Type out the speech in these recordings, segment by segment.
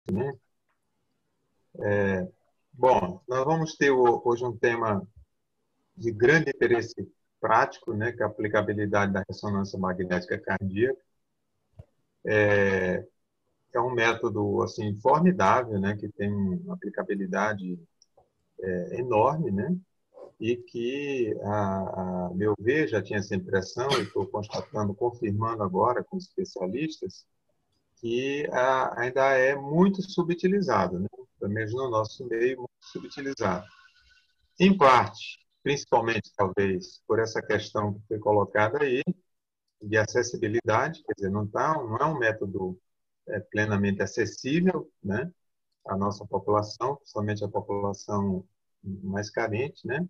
né? Bom, nós vamos ter hoje um tema de grande interesse prático, né, que é a aplicabilidade da ressonância magnética cardíaca. É um método assim formidável, né, que tem uma aplicabilidade enorme, né, e que, a meu ver, já tinha essa impressão e estou constatando, confirmando agora com especialistas, que ainda é muito subutilizado, né, pelo menos no nosso meio, muito subutilizado. Em parte, principalmente, talvez, por essa questão que foi colocada aí, de acessibilidade, quer dizer, não é um método plenamente acessível, né, à nossa população, principalmente a população mais carente, né?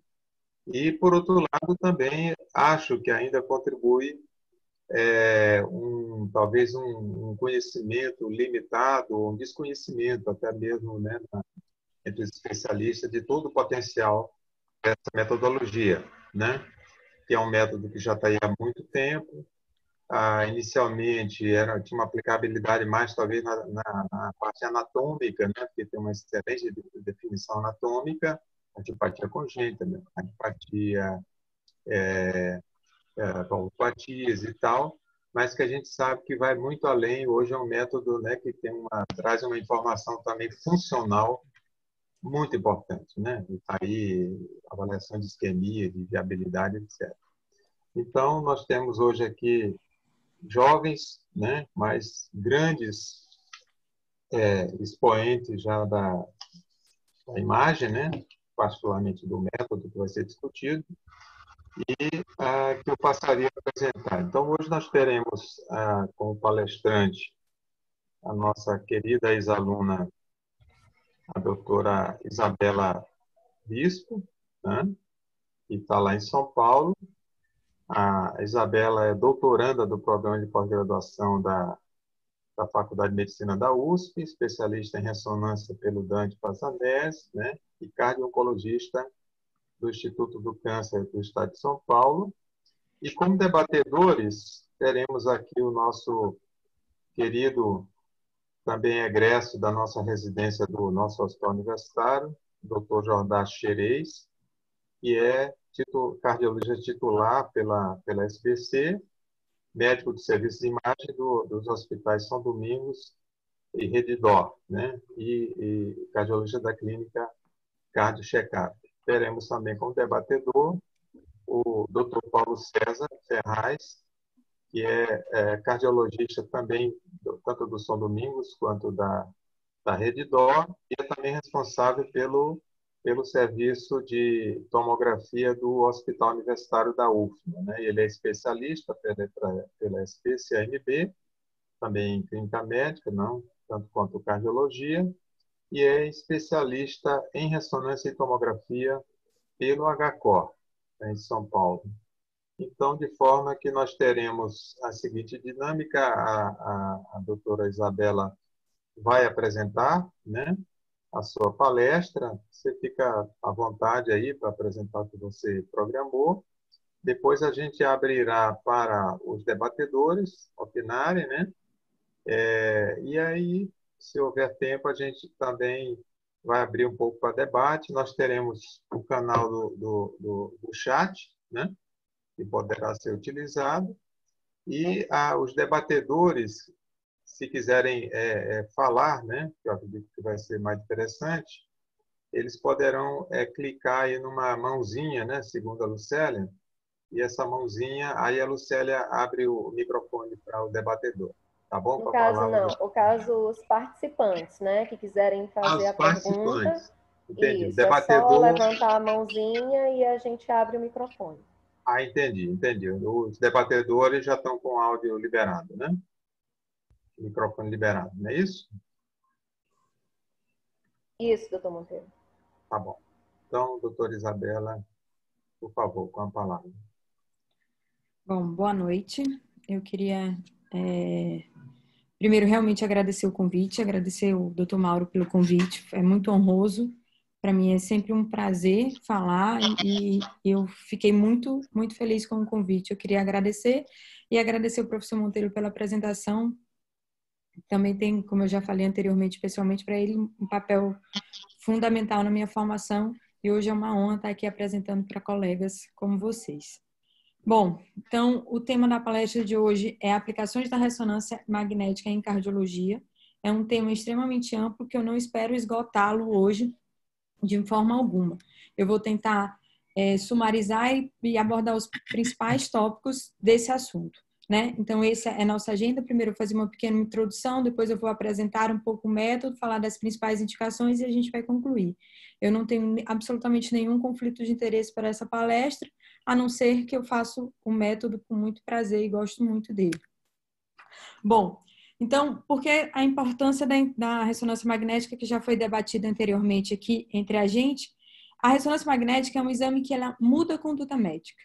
E, por outro lado, também acho que ainda contribui talvez um conhecimento limitado, um desconhecimento até mesmo, né, entre os especialistas de todo o potencial dessa metodologia, né? Que é um método que já está aí há muito tempo. Inicialmente tinha uma aplicabilidade mais talvez na parte anatômica, né? Porque tem uma excelente definição anatômica, antipatia congênita, né? Antipatia, valvopatias e tal, mas que a gente sabe que vai muito além. Hoje é um método, né, que traz uma informação também funcional muito importante, né? E tá aí avaliação de isquemia, de viabilidade, etc. Então, nós temos hoje aqui jovens, né, mas grandes expoentes já da imagem, né, particularmente do método que vai ser discutido, e que eu passaria a apresentar. Então, hoje nós teremos como palestrante a nossa querida ex-aluna, a doutora Isabela Bispo, né, que está lá em São Paulo. A Isabela é doutoranda do programa de pós-graduação da Faculdade de Medicina da USP, especialista em ressonância pelo Dante Passanese, né, e cardio-oncologista do Instituto do Câncer do Estado de São Paulo. E como debatedores, teremos aqui o nosso querido, também egresso da nossa residência do nosso hospital universitário, Dr. Jordás Xerez, que é cardiologista titular pela SBC, médico do serviço de imagem dos hospitais São Domingos e Redidor, né? E cardiologista da clínica Cardio Checkup. Teremos também como debatedor o Dr. Paulo César Ferraz, que é cardiologista também, tanto do São Domingos quanto da Redidor, e é também responsável pelo serviço de tomografia do Hospital Universitário da UFMA, né? Ele é especialista pela SPCAMB, também em clínica médica, não tanto quanto cardiologia, e é especialista em ressonância e tomografia pelo HCOR, em São Paulo. Então, de forma que nós teremos a seguinte dinâmica: a doutora Isabela vai apresentar, né, a sua palestra. Você fica à vontade aí para apresentar o que você programou. Depois a gente abrirá para os debatedores opinarem, né? E aí, se houver tempo, a gente também vai abrir um pouco para debate. Nós teremos o canal do chat, né, que poderá ser utilizado. E os debatedores, se quiserem falar, né, que eu acredito que vai ser mais interessante, eles poderão clicar aí numa mãozinha, né, segundo a Lucélia, e essa mãozinha, aí a Lucélia abre o microfone para o debatedor. Tá bom? No Para caso, falar não. O caso, os participantes, né, que quiserem fazer os a pergunta, participantes. Entendi. O isso, é só debatedor. levantar a mãozinha e a gente abre o microfone. Entendi. Os debatedores já estão com o áudio liberado, né? O microfone liberado, não é isso? Isso, doutor Monteiro. Tá bom. Então, doutora Isabela, por favor, com a palavra. Bom, boa noite. Eu queria, primeiro, realmente agradecer o convite, agradecer o Dr. Mauro pelo convite, é muito honroso. Para mim é sempre um prazer falar e eu fiquei muito, muito feliz com o convite. Eu queria agradecer e agradecer o professor Monteiro pela apresentação, também tem, como eu já falei anteriormente, especialmente para ele, um papel fundamental na minha formação, e hoje é uma honra estar aqui apresentando para colegas como vocês. Bom, então, o tema da palestra de hoje é aplicações da ressonância magnética em cardiologia. É um tema extremamente amplo que eu não espero esgotá-lo hoje de forma alguma. Eu vou tentar sumarizar e abordar os principais tópicos desse assunto, né? Então, essa é a nossa agenda. Primeiro, eu vou fazer uma pequena introdução, depois eu vou apresentar um pouco o método, falar das principais indicações e a gente vai concluir. Eu não tenho absolutamente nenhum conflito de interesse para essa palestra, a não ser que eu faço o método com muito prazer e gosto muito dele. Bom, então, por que a importância da ressonância magnética que já foi debatida anteriormente aqui entre a gente? A ressonância magnética é um exame que ela muda a conduta médica.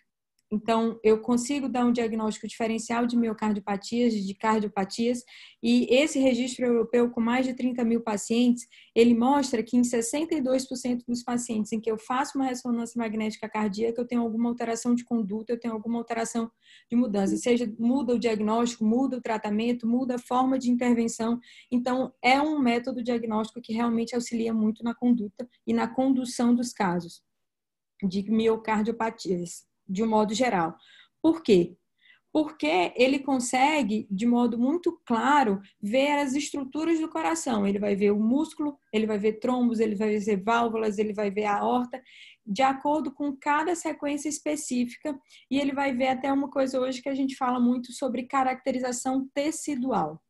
Então, eu consigo dar um diagnóstico diferencial de miocardiopatias, de cardiopatias, e esse registro europeu com mais de 30 mil pacientes, ele mostra que em 62% dos pacientes em que eu faço uma ressonância magnética cardíaca, eu tenho alguma alteração de conduta, eu tenho alguma alteração de mudança, seja muda o diagnóstico, muda o tratamento, muda a forma de intervenção. Então, é um método diagnóstico que realmente auxilia muito na conduta e na condução dos casos de miocardiopatias, de um modo geral. Por quê? Porque ele consegue, de modo muito claro, ver as estruturas do coração. Ele vai ver o músculo, ele vai ver trombos, ele vai ver válvulas, ele vai ver a aorta, de acordo com cada sequência específica, e ele vai ver até uma coisa hoje que a gente fala muito sobre caracterização tecidual.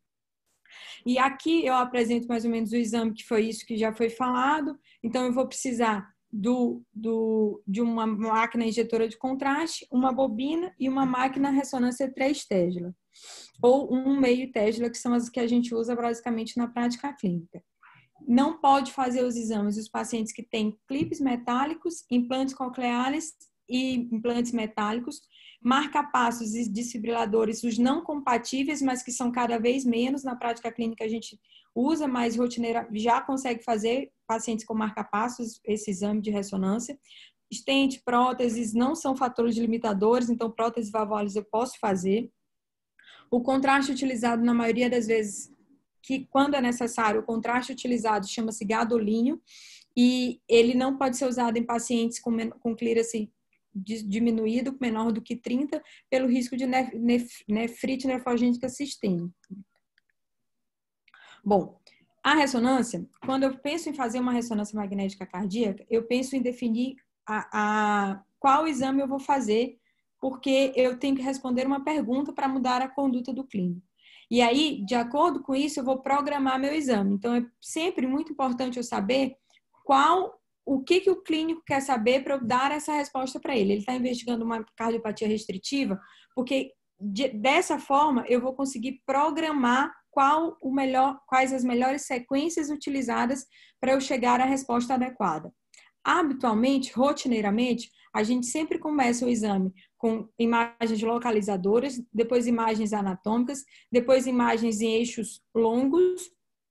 E aqui eu apresento mais ou menos o exame, que foi isso que já foi falado. Então, eu vou precisar de uma máquina injetora de contraste, uma bobina e uma máquina ressonância 3 Tesla, ou um meio Tesla, que são as que a gente usa basicamente na prática clínica. Não pode fazer os exames os pacientes que têm clipes metálicos, implantes cocleares e implantes metálicos, marca-passos e desfibriladores, os não compatíveis, mas que são cada vez menos. Na prática clínica a gente usa, mas rotineira já consegue fazer pacientes com marca-passos esse exame de ressonância. Stent, próteses não são fatores limitadores, então próteses valvulares eu posso fazer. O contraste utilizado na maioria das vezes, que quando é necessário, o contraste utilizado chama-se gadolínio e ele não pode ser usado em pacientes com clearance diminuído, menor do que 30, pelo risco de nefrite nefrogênica sistêmica. Bom, a ressonância, quando eu penso em fazer uma ressonância magnética cardíaca, eu penso em definir qual exame eu vou fazer, porque eu tenho que responder uma pergunta para mudar a conduta do clínico. E aí, de acordo com isso, eu vou programar meu exame. Então, é sempre muito importante eu saber o que o clínico quer saber para eu dar essa resposta para ele. Ele está investigando uma cardiopatia restritiva, porque dessa forma eu vou conseguir programar quais as melhores sequências utilizadas para eu chegar à resposta adequada. Habitualmente, rotineiramente, a gente sempre começa o exame com imagens localizadoras, depois imagens anatômicas, depois imagens em eixos longos,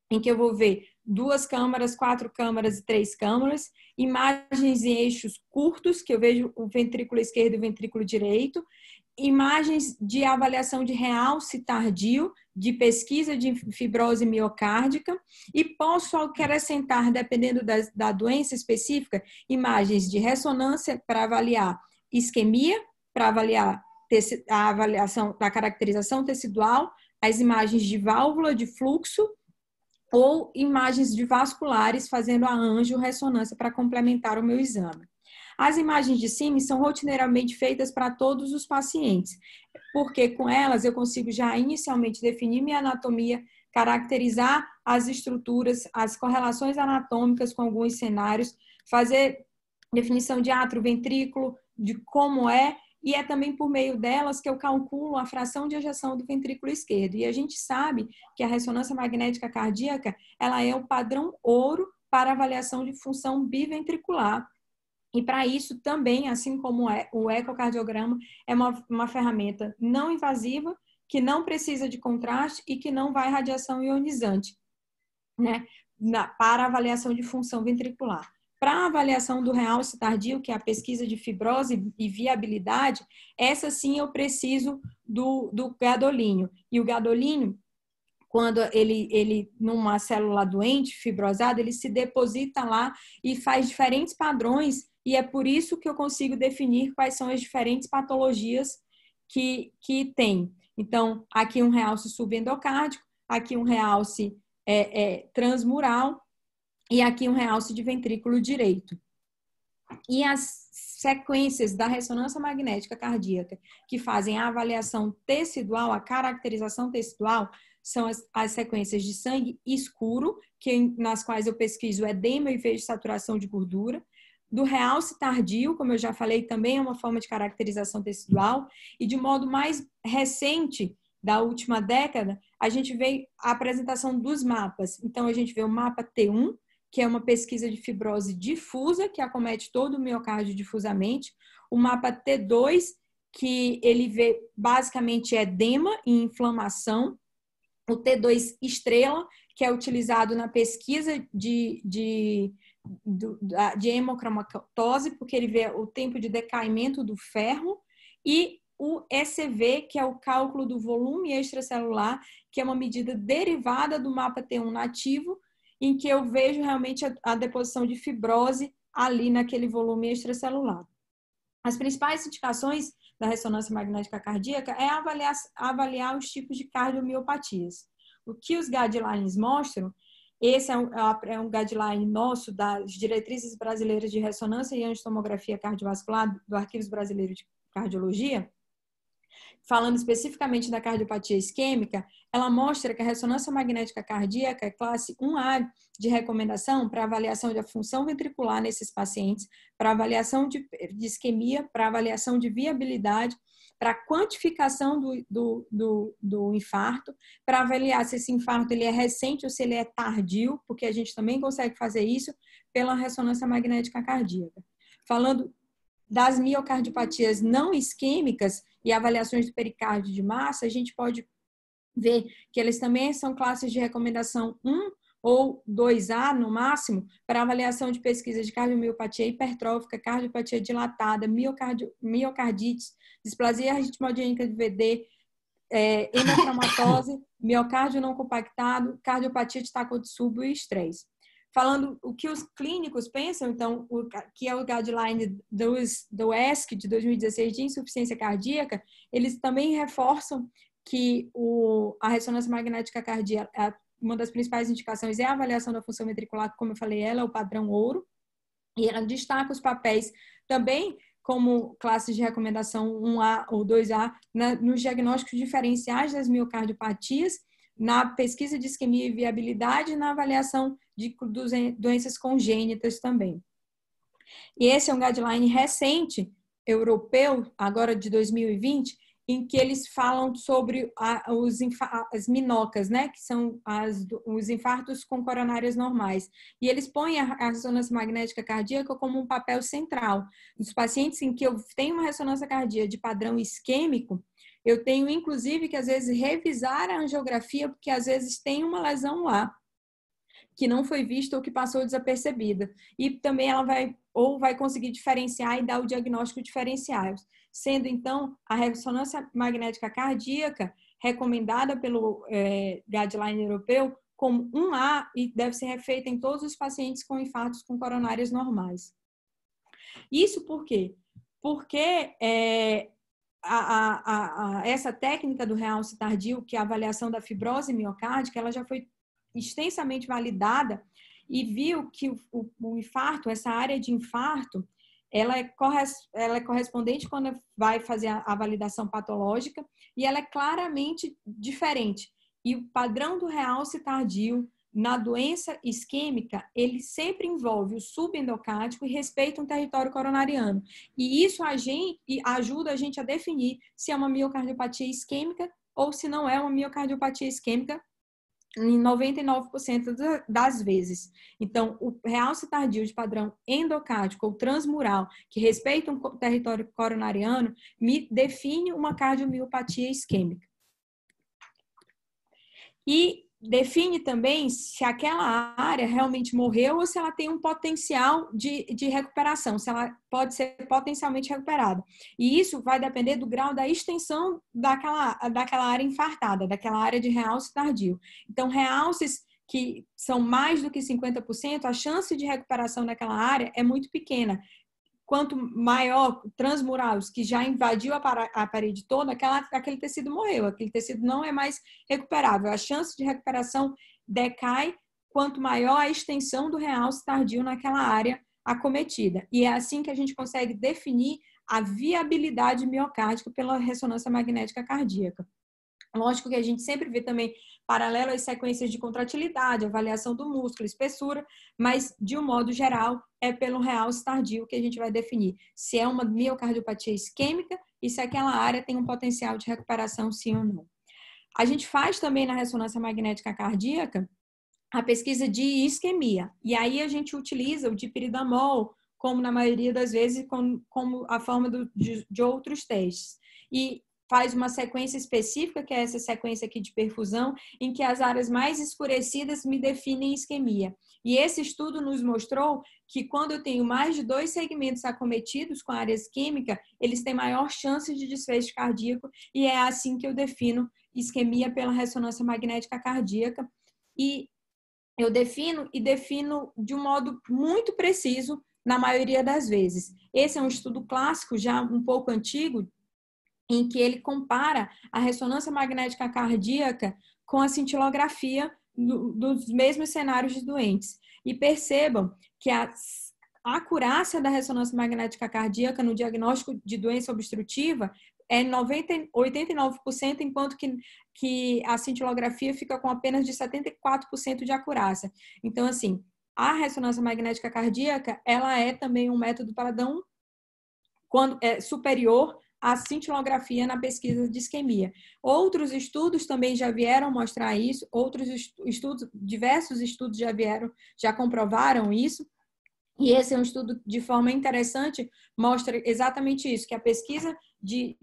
em que eu vou ver 2 câmaras, 4 câmaras e 3 câmaras, imagens em eixos curtos, que eu vejo o ventrículo esquerdo e o ventrículo direito, imagens de avaliação de realce tardio, de pesquisa de fibrose miocárdica, e posso acrescentar, dependendo da doença específica, imagens de ressonância para avaliar isquemia, para avaliar a avaliação da caracterização tecidual, as imagens de válvula de fluxo, ou imagens de vasculares, fazendo a angiorressonância para complementar o meu exame. As imagens de SIMS são rotineiramente feitas para todos os pacientes, porque com elas eu consigo já inicialmente definir minha anatomia, caracterizar as estruturas, as correlações anatômicas com alguns cenários, fazer definição de átrio, ventrículo, de como é, e é também por meio delas que eu calculo a fração de ejeção do ventrículo esquerdo. E a gente sabe que a ressonância magnética cardíaca, ela é o padrão ouro para avaliação de função biventricular. E para isso também, assim como o ecocardiograma, é uma ferramenta não invasiva, que não precisa de contraste e que não vai radiação ionizante, né, para avaliação de função ventricular. Para a avaliação do realce tardio, que é a pesquisa de fibrose e viabilidade, essa sim eu preciso do gadolínio. E o gadolínio, quando ele numa célula doente, fibrosada, ele se deposita lá e faz diferentes padrões, e é por isso que eu consigo definir quais são as diferentes patologias que tem. Então, aqui um realce subendocárdico, aqui um realce transmural e aqui um realce de ventrículo direito. E as sequências da ressonância magnética cardíaca que fazem a avaliação tecidual, a caracterização tecidual, são as sequências de sangue escuro, nas quais eu pesquiso edema e vejo saturação de gordura, do realce tardio, como eu já falei, também é uma forma de caracterização tecidual, e de modo mais recente, da última década, a gente vê a apresentação dos mapas. Então, a gente vê o mapa T1, que é uma pesquisa de fibrose difusa, que acomete todo o miocárdio difusamente, o mapa T2, que ele vê basicamente edema e inflamação, o T2 estrela, que é utilizado na pesquisa de hemocromatose, porque ele vê o tempo de decaimento do ferro, e o ECV, que é o cálculo do volume extracelular, que é uma medida derivada do mapa T1 nativo, em que eu vejo realmente a deposição de fibrose ali naquele volume extracelular. As principais indicações da ressonância magnética cardíaca é avaliar os tipos de cardiomiopatias. O que os guidelines mostram, esse é um guideline nosso das diretrizes brasileiras de ressonância e angiotomografia cardiovascular do Arquivos Brasileiros de Cardiologia, falando especificamente da cardiopatia isquêmica, ela mostra que a ressonância magnética cardíaca é classe 1A de recomendação para avaliação da função ventricular nesses pacientes, para avaliação de isquemia, para avaliação de viabilidade, para quantificação do infarto, para avaliar se esse infarto ele é recente ou se ele é tardio, porque a gente também consegue fazer isso pela ressonância magnética cardíaca. Falando das miocardiopatias não isquêmicas e avaliações do pericárdio de massa, a gente pode ver que eles também são classes de recomendação 1 ou 2A no máximo para avaliação de pesquisa de cardiomiopatia hipertrófica, cardiopatia dilatada, miocardite, displasia ritmogênica de VD, hemocromatose, miocárdio não compactado, cardiopatia de Takotsubo e estresse. Falando o que os clínicos pensam, então, que é o guideline do ESC de 2016 de insuficiência cardíaca, eles também reforçam que a ressonância magnética cardíaca, uma das principais indicações é a avaliação da função ventricular, como eu falei, ela é o padrão ouro, e ela destaca os papéis também como classes de recomendação 1A ou 2A nos diagnósticos diferenciais das miocardiopatias, na pesquisa de isquemia e viabilidade e na avaliação de doenças congênitas também. E esse é um guideline recente, europeu, agora de 2020, em que eles falam sobre as minocas, né, que são os infartos com coronárias normais. E eles põem a ressonância magnética cardíaca como um papel central. Nos pacientes em que eu tenho uma ressonância cardíaca de padrão isquêmico, eu tenho, inclusive, que às vezes revisar a angiografia, porque às vezes tem uma lesão lá que não foi vista ou que passou desapercebida. E também ela vai conseguir diferenciar e dar o diagnóstico diferencial. Sendo, então, a ressonância magnética cardíaca recomendada pelo guideline europeu como 1A e deve ser feita em todos os pacientes com infartos com coronárias normais. Isso por quê? Porque essa técnica do realce tardio, que é a avaliação da fibrose miocárdica, ela já foi extensamente validada e viu que o infarto, essa área de infarto, ela é correspondente quando vai fazer a validação patológica e ela é claramente diferente. E o padrão do realce tardio na doença isquêmica, ele sempre envolve o subendocárdico e respeita um território coronariano. E isso ajuda a gente a definir se é uma miocardiopatia isquêmica ou se não é uma miocardiopatia isquêmica em 99% das vezes. Então, o realce tardio de padrão endocárdico ou transmural, que respeita um território coronariano, me define uma cardiomiopatia isquêmica. E define também se aquela área realmente morreu ou se ela tem um potencial de recuperação, se ela pode ser potencialmente recuperada. E isso vai depender do grau da extensão daquela área infartada, daquela área de realce tardio. Então, realces que são mais do que 50%, a chance de recuperação daquela área é muito pequena. Quanto maior transmurados, que já invadiu a parede toda, aquele tecido morreu, aquele tecido não é mais recuperável. A chance de recuperação decai quanto maior a extensão do realce tardio naquela área acometida. E é assim que a gente consegue definir a viabilidade miocárdica pela ressonância magnética cardíaca. Lógico que a gente sempre vê também paralelo às sequências de contratilidade, avaliação do músculo, espessura, mas, de um modo geral, é pelo realce tardio que a gente vai definir se é uma miocardiopatia isquêmica e se aquela área tem um potencial de recuperação, sim ou não. A gente faz também na ressonância magnética cardíaca a pesquisa de isquemia, e aí a gente utiliza o dipiridamol, como na maioria das vezes, como a forma de outros testes. E faz uma sequência específica, que é essa sequência aqui de perfusão, em que as áreas mais escurecidas me definem isquemia. E esse estudo nos mostrou que quando eu tenho mais de 2 segmentos acometidos com a área isquêmica, eles têm maior chance de desfecho cardíaco, e é assim que eu defino isquemia pela ressonância magnética cardíaca. E eu defino de um modo muito preciso na maioria das vezes. Esse é um estudo clássico, já um pouco antigo, em que ele compara a ressonância magnética cardíaca com a cintilografia dos mesmos cenários de doentes. E percebam que a acurácia da ressonância magnética cardíaca no diagnóstico de doença obstrutiva é 89%, enquanto que a cintilografia fica com apenas de 74% de acurácia. Então, assim, a ressonância magnética cardíaca, ela é também um método padrão quando é superior à cintilografia na pesquisa de isquemia. Outros estudos também já vieram mostrar isso, outros estudos, diversos estudos já comprovaram isso, e esse é um estudo de forma interessante, mostra exatamente isso, que a pesquisa de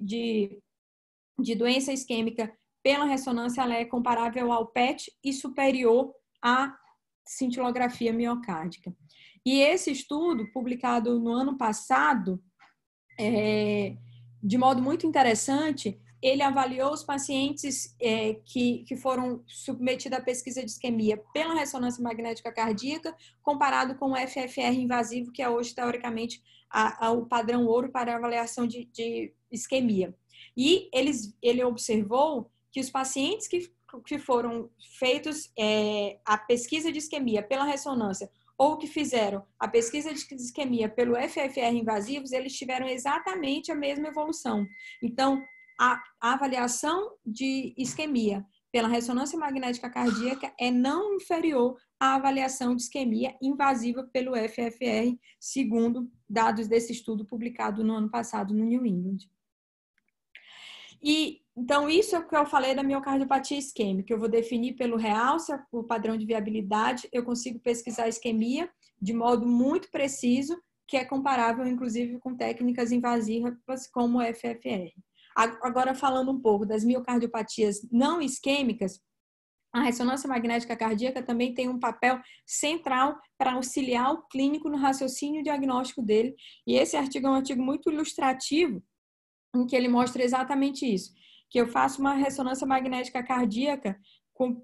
doença isquêmica pela ressonância ela é comparável ao PET e superior à cintilografia miocárdica. E esse estudo, publicado no ano passado, de modo muito interessante, ele avaliou os pacientes que foram submetidos à pesquisa de isquemia pela ressonância magnética cardíaca, comparado com o FFR invasivo, que é hoje, teoricamente, o padrão ouro para avaliação de isquemia. E ele observou que os pacientes que foram feitos a pesquisa de isquemia pela ressonância ou que fizeram a pesquisa de isquemia pelo FFR invasivos, eles tiveram exatamente a mesma evolução. Então, a avaliação de isquemia pela ressonância magnética cardíaca é não inferior à avaliação de isquemia invasiva pelo FFR, segundo dados desse estudo publicado no ano passado no New England. E, então, isso é o que eu falei da miocardiopatia isquêmica. Eu vou definir pelo realce, o padrão de viabilidade, eu consigo pesquisar a isquemia de modo muito preciso, que é comparável, inclusive, com técnicas invasivas como o FFR. Agora, falando um pouco das miocardiopatias não isquêmicas, a ressonância magnética cardíaca também tem um papel central para auxiliar o clínico no raciocínio diagnóstico dele. E esse artigo é um artigo muito ilustrativo, em que ele mostra exatamente isso, que eu faço uma ressonância magnética cardíaca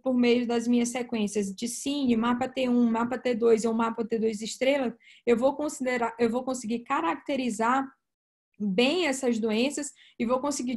por meio das minhas sequências de Cine, mapa T1, mapa T2 ou mapa T2 estrela, eu vou conseguir caracterizar bem essas doenças e vou conseguir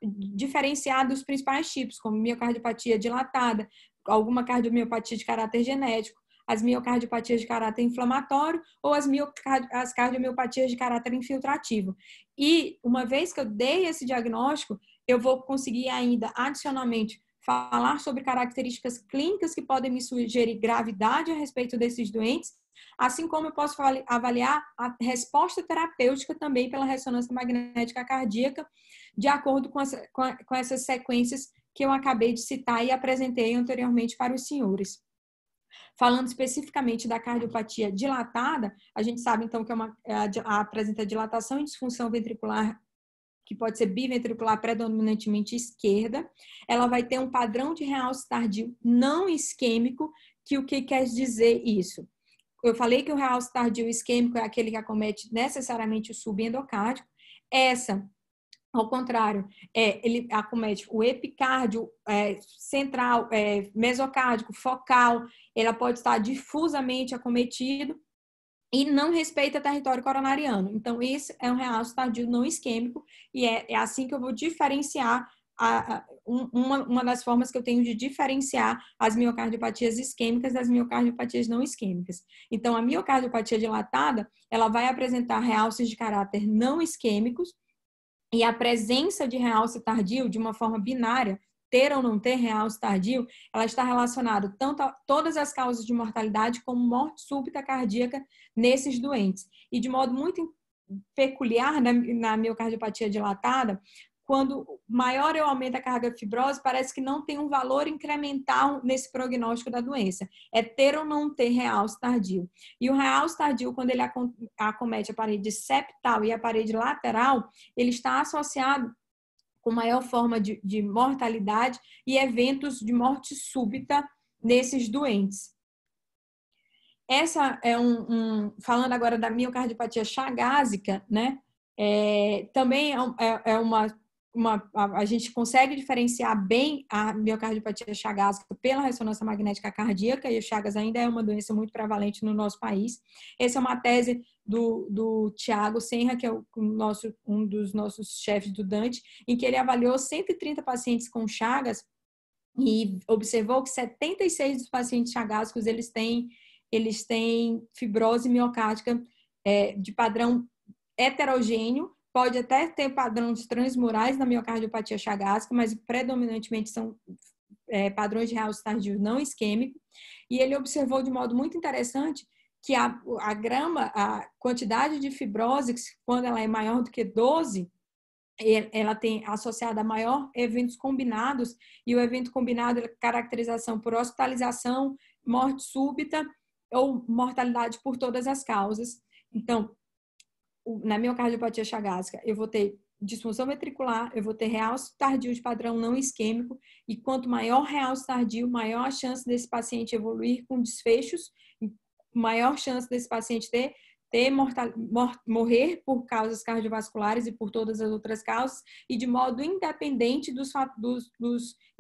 diferenciar dos principais tipos, como miocardiopatia dilatada, alguma cardiomiopatia de caráter genético, as miocardiopatias de caráter inflamatório ou as cardiomiopatias de caráter infiltrativo. E uma vez que eu dei esse diagnóstico, eu vou conseguir ainda adicionalmente falar sobre características clínicas que podem me sugerir gravidade a respeito desses doentes, assim como eu posso avaliar a resposta terapêutica também pela ressonância magnética cardíaca, de acordo com essas sequências que eu acabei de citar e apresentei anteriormente para os senhores. Falando especificamente da cardiopatia dilatada, a gente sabe então que apresenta dilatação e disfunção ventricular que pode ser biventricular predominantemente esquerda. Ela vai ter um padrão de realce tardio não isquêmico, que o que quer dizer isso? Eu falei que o realce tardio isquêmico é aquele que acomete necessariamente o subendocárdio. Essa, ao contrário, ele acomete o epicárdio central, mesocárdico, focal. Ela pode estar difusamente acometido e não respeita território coronariano. Então, esse é um realce tardio não isquêmico e é assim que eu vou diferenciar uma das formas que eu tenho de diferenciar as miocardiopatias isquêmicas das miocardiopatias não isquêmicas. Então, a miocardiopatia dilatada, ela vai apresentar realces de caráter não isquêmicos e a presença de realce tardio, de uma forma binária, ter ou não ter realce tardio, ela está relacionada tanto a todas as causas de mortalidade como morte súbita cardíaca nesses doentes. E de modo muito peculiar na miocardiopatia dilatada, quando maior eu aumento a carga fibrose, parece que não tem um valor incremental nesse prognóstico da doença. É ter ou não ter realce tardio. E o realce tardio, quando ele acomete a parede septal e a parede lateral, ele está associado com maior forma de mortalidade e eventos de morte súbita nesses doentes. Essa é falando agora da miocardiopatia chagásica, né? Também é a gente consegue diferenciar bem a miocardiopatia chagásica pela ressonância magnética cardíaca, e o Chagas ainda é uma doença muito prevalente no nosso país. Essa é uma tese do Tiago Senra, que é um dos nossos chefes do Dante, em que ele avaliou 130 pacientes com Chagas e observou que 76 dos pacientes chagásicos eles têm fibrose miocárdica de padrão heterogêneo. Pode até ter padrões transmurais na miocardiopatia chagásica, mas predominantemente são padrões de realce tardio não isquêmico. E ele observou de modo muito interessante que a quantidade de fibrose, quando ela é maior do que 12, ela tem associada a maior eventos combinados, e o evento combinado é caracterização por hospitalização, morte súbita ou mortalidade por todas as causas. Então, na miocardiopatia chagásica, eu vou ter disfunção ventricular, eu vou ter realce tardio de padrão não isquêmico, e quanto maior realce tardio, maior a chance desse paciente evoluir com desfechos, maior chance desse paciente morrer por causas cardiovasculares e por todas as outras causas, e de modo independente dos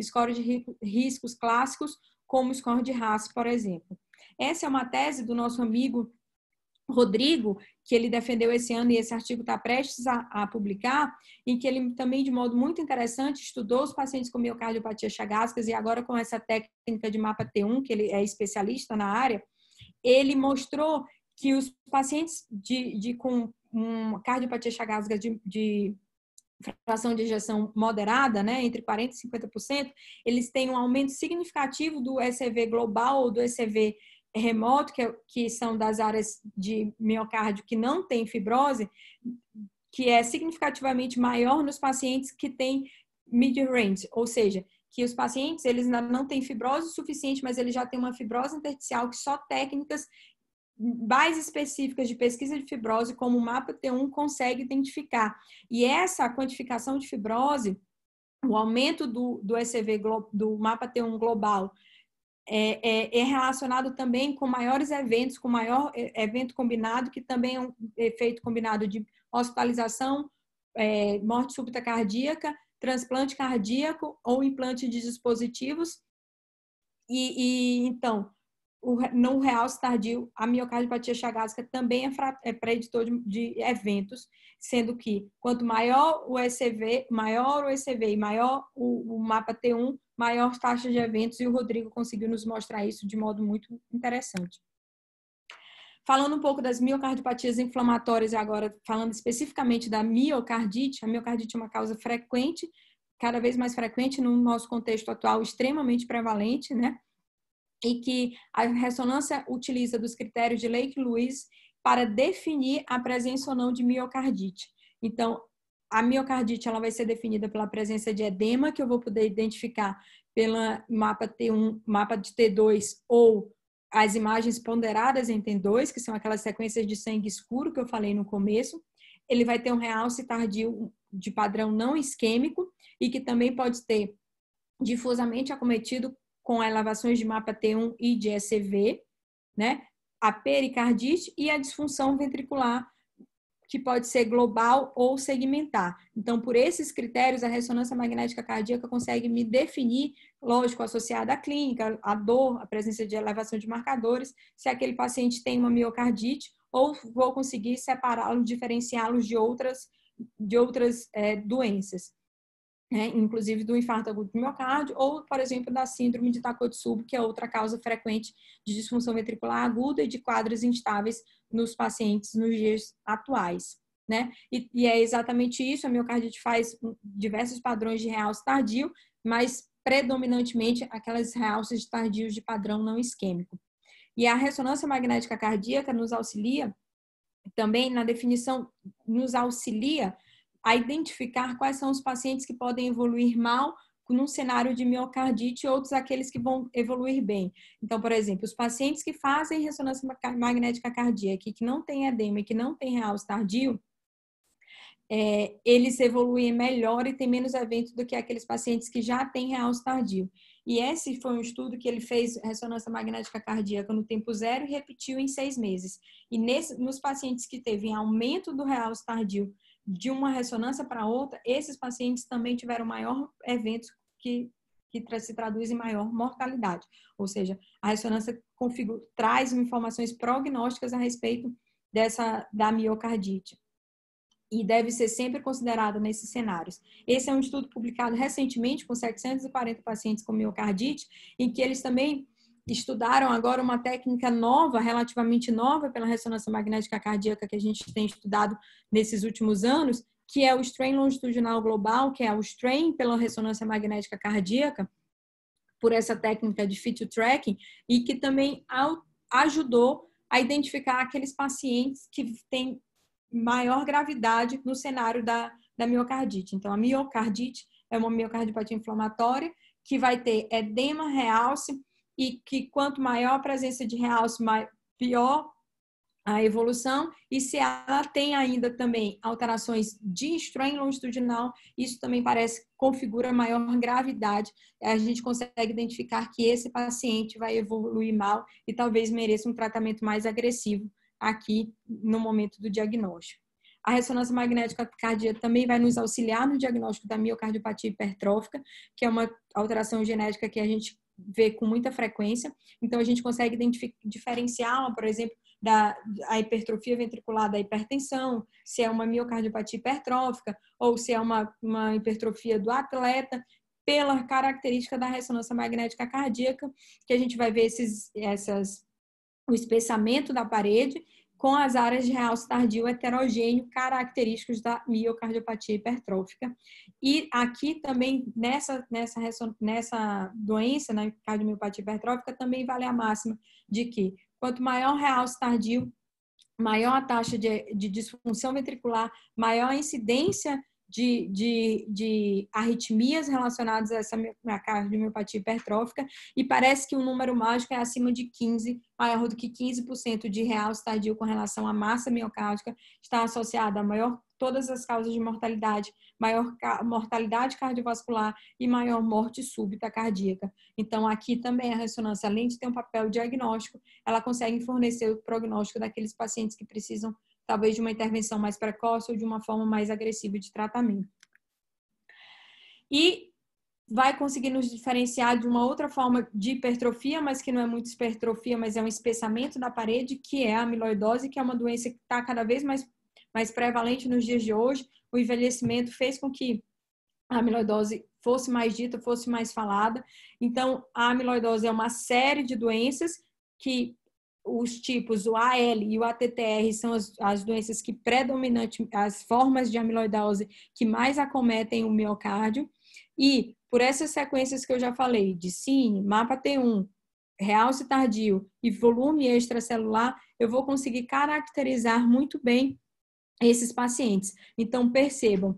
scores de riscos clássicos, como o score de RAS, por exemplo. Essa é uma tese do nosso amigo Rodrigo, que ele defendeu esse ano, e esse artigo está prestes a publicar, em que ele também, de modo muito interessante, estudou os pacientes com miocardiopatia chagásicas, e agora com essa técnica de mapa T1, que ele é especialista na área, ele mostrou que os pacientes com cardiopatia chagásica de fração de ejeção moderada, né, entre 40% e 50%, eles têm um aumento significativo do ECV global ou do ECV remoto, que são das áreas de miocárdio que não tem fibrose, que é significativamente maior nos pacientes que têm mid-range, ou seja, que os pacientes eles não têm fibrose suficiente, mas eles já têm uma fibrose intersticial, que só técnicas mais específicas de pesquisa de fibrose, como o mapa T1, consegue identificar. E essa quantificação de fibrose, o aumento do ECV do mapa T1 global, é relacionado também com maiores eventos, com maior evento combinado, que também é um efeito combinado de hospitalização, morte súbita cardíaca, transplante cardíaco ou implante de dispositivos. Então, no realce tardio, a miocardiopatia chagásica também é preditor de eventos, sendo que quanto maior o ECV e maior o mapa T1, maior taxa de eventos, e o Rodrigo conseguiu nos mostrar isso de modo muito interessante. Falando um pouco das miocardiopatias inflamatórias agora, falando especificamente da miocardite, a miocardite é uma causa frequente, cada vez mais frequente no nosso contexto atual, extremamente prevalente, né? E que a ressonância utiliza dos critérios de Lake-Lewis para definir a presença ou não de miocardite. Então, a miocardite ela vai ser definida pela presença de edema, que eu vou poder identificar pela mapa T1, mapa de T2, ou as imagens ponderadas em T2, que são aquelas sequências de sangue escuro que eu falei no começo. Ele vai ter um realce tardio de padrão não isquêmico e que também pode ter difusamente acometido com elevações de mapa T1 e de ECV, né? A pericardite e a disfunção ventricular, que pode ser global ou segmentar. Então, por esses critérios, a ressonância magnética cardíaca consegue me definir, lógico, associada à clínica, à dor, a presença de elevação de marcadores, se aquele paciente tem uma miocardite, ou vou conseguir separá-lo, diferenciá-los de outras doenças, né? Inclusive do infarto agudo do miocárdio, ou, por exemplo, da síndrome de Takotsubo, que é outra causa frequente de disfunção ventricular aguda e de quadros instáveis nos pacientes nos dias atuais, né? E é exatamente isso, a miocardite faz diversos padrões de realce tardio, mas predominantemente aquelas realces tardios de padrão não isquêmico. E a ressonância magnética cardíaca nos auxilia também na definição, nos auxilia a identificar quais são os pacientes que podem evoluir mal num cenário de miocardite e outros aqueles que vão evoluir bem. Então, por exemplo, os pacientes que fazem ressonância magnética cardíaca e que não têm edema e que não têm realce tardio, eles evoluem melhor e têm menos eventos do que aqueles pacientes que já têm realce tardio. E esse foi um estudo que ele fez ressonância magnética cardíaca no tempo zero e repetiu em 6 meses. E nos pacientes que teve aumento do realce tardio de uma ressonância para outra, esses pacientes também tiveram maior eventos que se traduz em maior mortalidade. Ou seja, a ressonância traz informações prognósticas a respeito da miocardite. E deve ser sempre considerada nesses cenários. Esse é um estudo publicado recentemente com 740 pacientes com miocardite, em que eles também estudaram agora uma técnica nova, relativamente nova pela ressonância magnética cardíaca que a gente tem estudado nesses últimos anos, que é o strain longitudinal global, que é o strain pela ressonância magnética cardíaca, por essa técnica de fit to tracking, e que também ajudou a identificar aqueles pacientes que têm maior gravidade no cenário da miocardite. Então, a miocardite é uma miocardiopatia inflamatória que vai ter edema, realce, e que quanto maior a presença de realce, pior a evolução, e se ela tem ainda também alterações de strain longitudinal, isso também configura maior gravidade. A gente consegue identificar que esse paciente vai evoluir mal e talvez mereça um tratamento mais agressivo aqui no momento do diagnóstico. A ressonância magnética cardíaca também vai nos auxiliar no diagnóstico da miocardiopatia hipertrófica, que é uma alteração genética que a gente vê com muita frequência. Então, a gente consegue diferenciar, por exemplo, a hipertrofia ventricular da hipertensão, se é uma miocardiopatia hipertrófica ou se é uma hipertrofia do atleta, pela característica da ressonância magnética cardíaca, que a gente vai ver o espessamento da parede com as áreas de realce tardio heterogêneo característicos da miocardiopatia hipertrófica. E aqui também, nessa doença, na cardiomiopatia hipertrófica, também vale a máxima de que quanto maior realce tardio, maior a taxa de disfunção ventricular, maior a incidência de arritmias relacionadas a essa cardiomiopatia hipertrófica, e parece que o número mágico é acima de 15, maior do que 15% de realce tardio com relação à massa miocárdica, está associada a todas as causas de mortalidade, maior mortalidade cardiovascular e maior morte súbita cardíaca. Então, aqui também a ressonância, além de ter um papel diagnóstico, ela consegue fornecer o prognóstico daqueles pacientes que precisam talvez de uma intervenção mais precoce ou de uma forma mais agressiva de tratamento. E vai conseguir nos diferenciar de uma outra forma de hipertrofia, mas que não é muito hipertrofia, mas é um espessamento da parede, que é a amiloidose, que é uma doença que está cada vez mais prevalente nos dias de hoje. O envelhecimento fez com que a amiloidose fosse mais dita, fosse mais falada. Então, a amiloidose é uma série de doenças que os tipos, o AL e o ATTR, são as doenças que as formas de amiloidose que mais acometem o miocárdio. E por essas sequências que eu já falei, de CINE, mapa T1, realce tardio e volume extracelular, eu vou conseguir caracterizar muito bem esses pacientes. Então, percebam,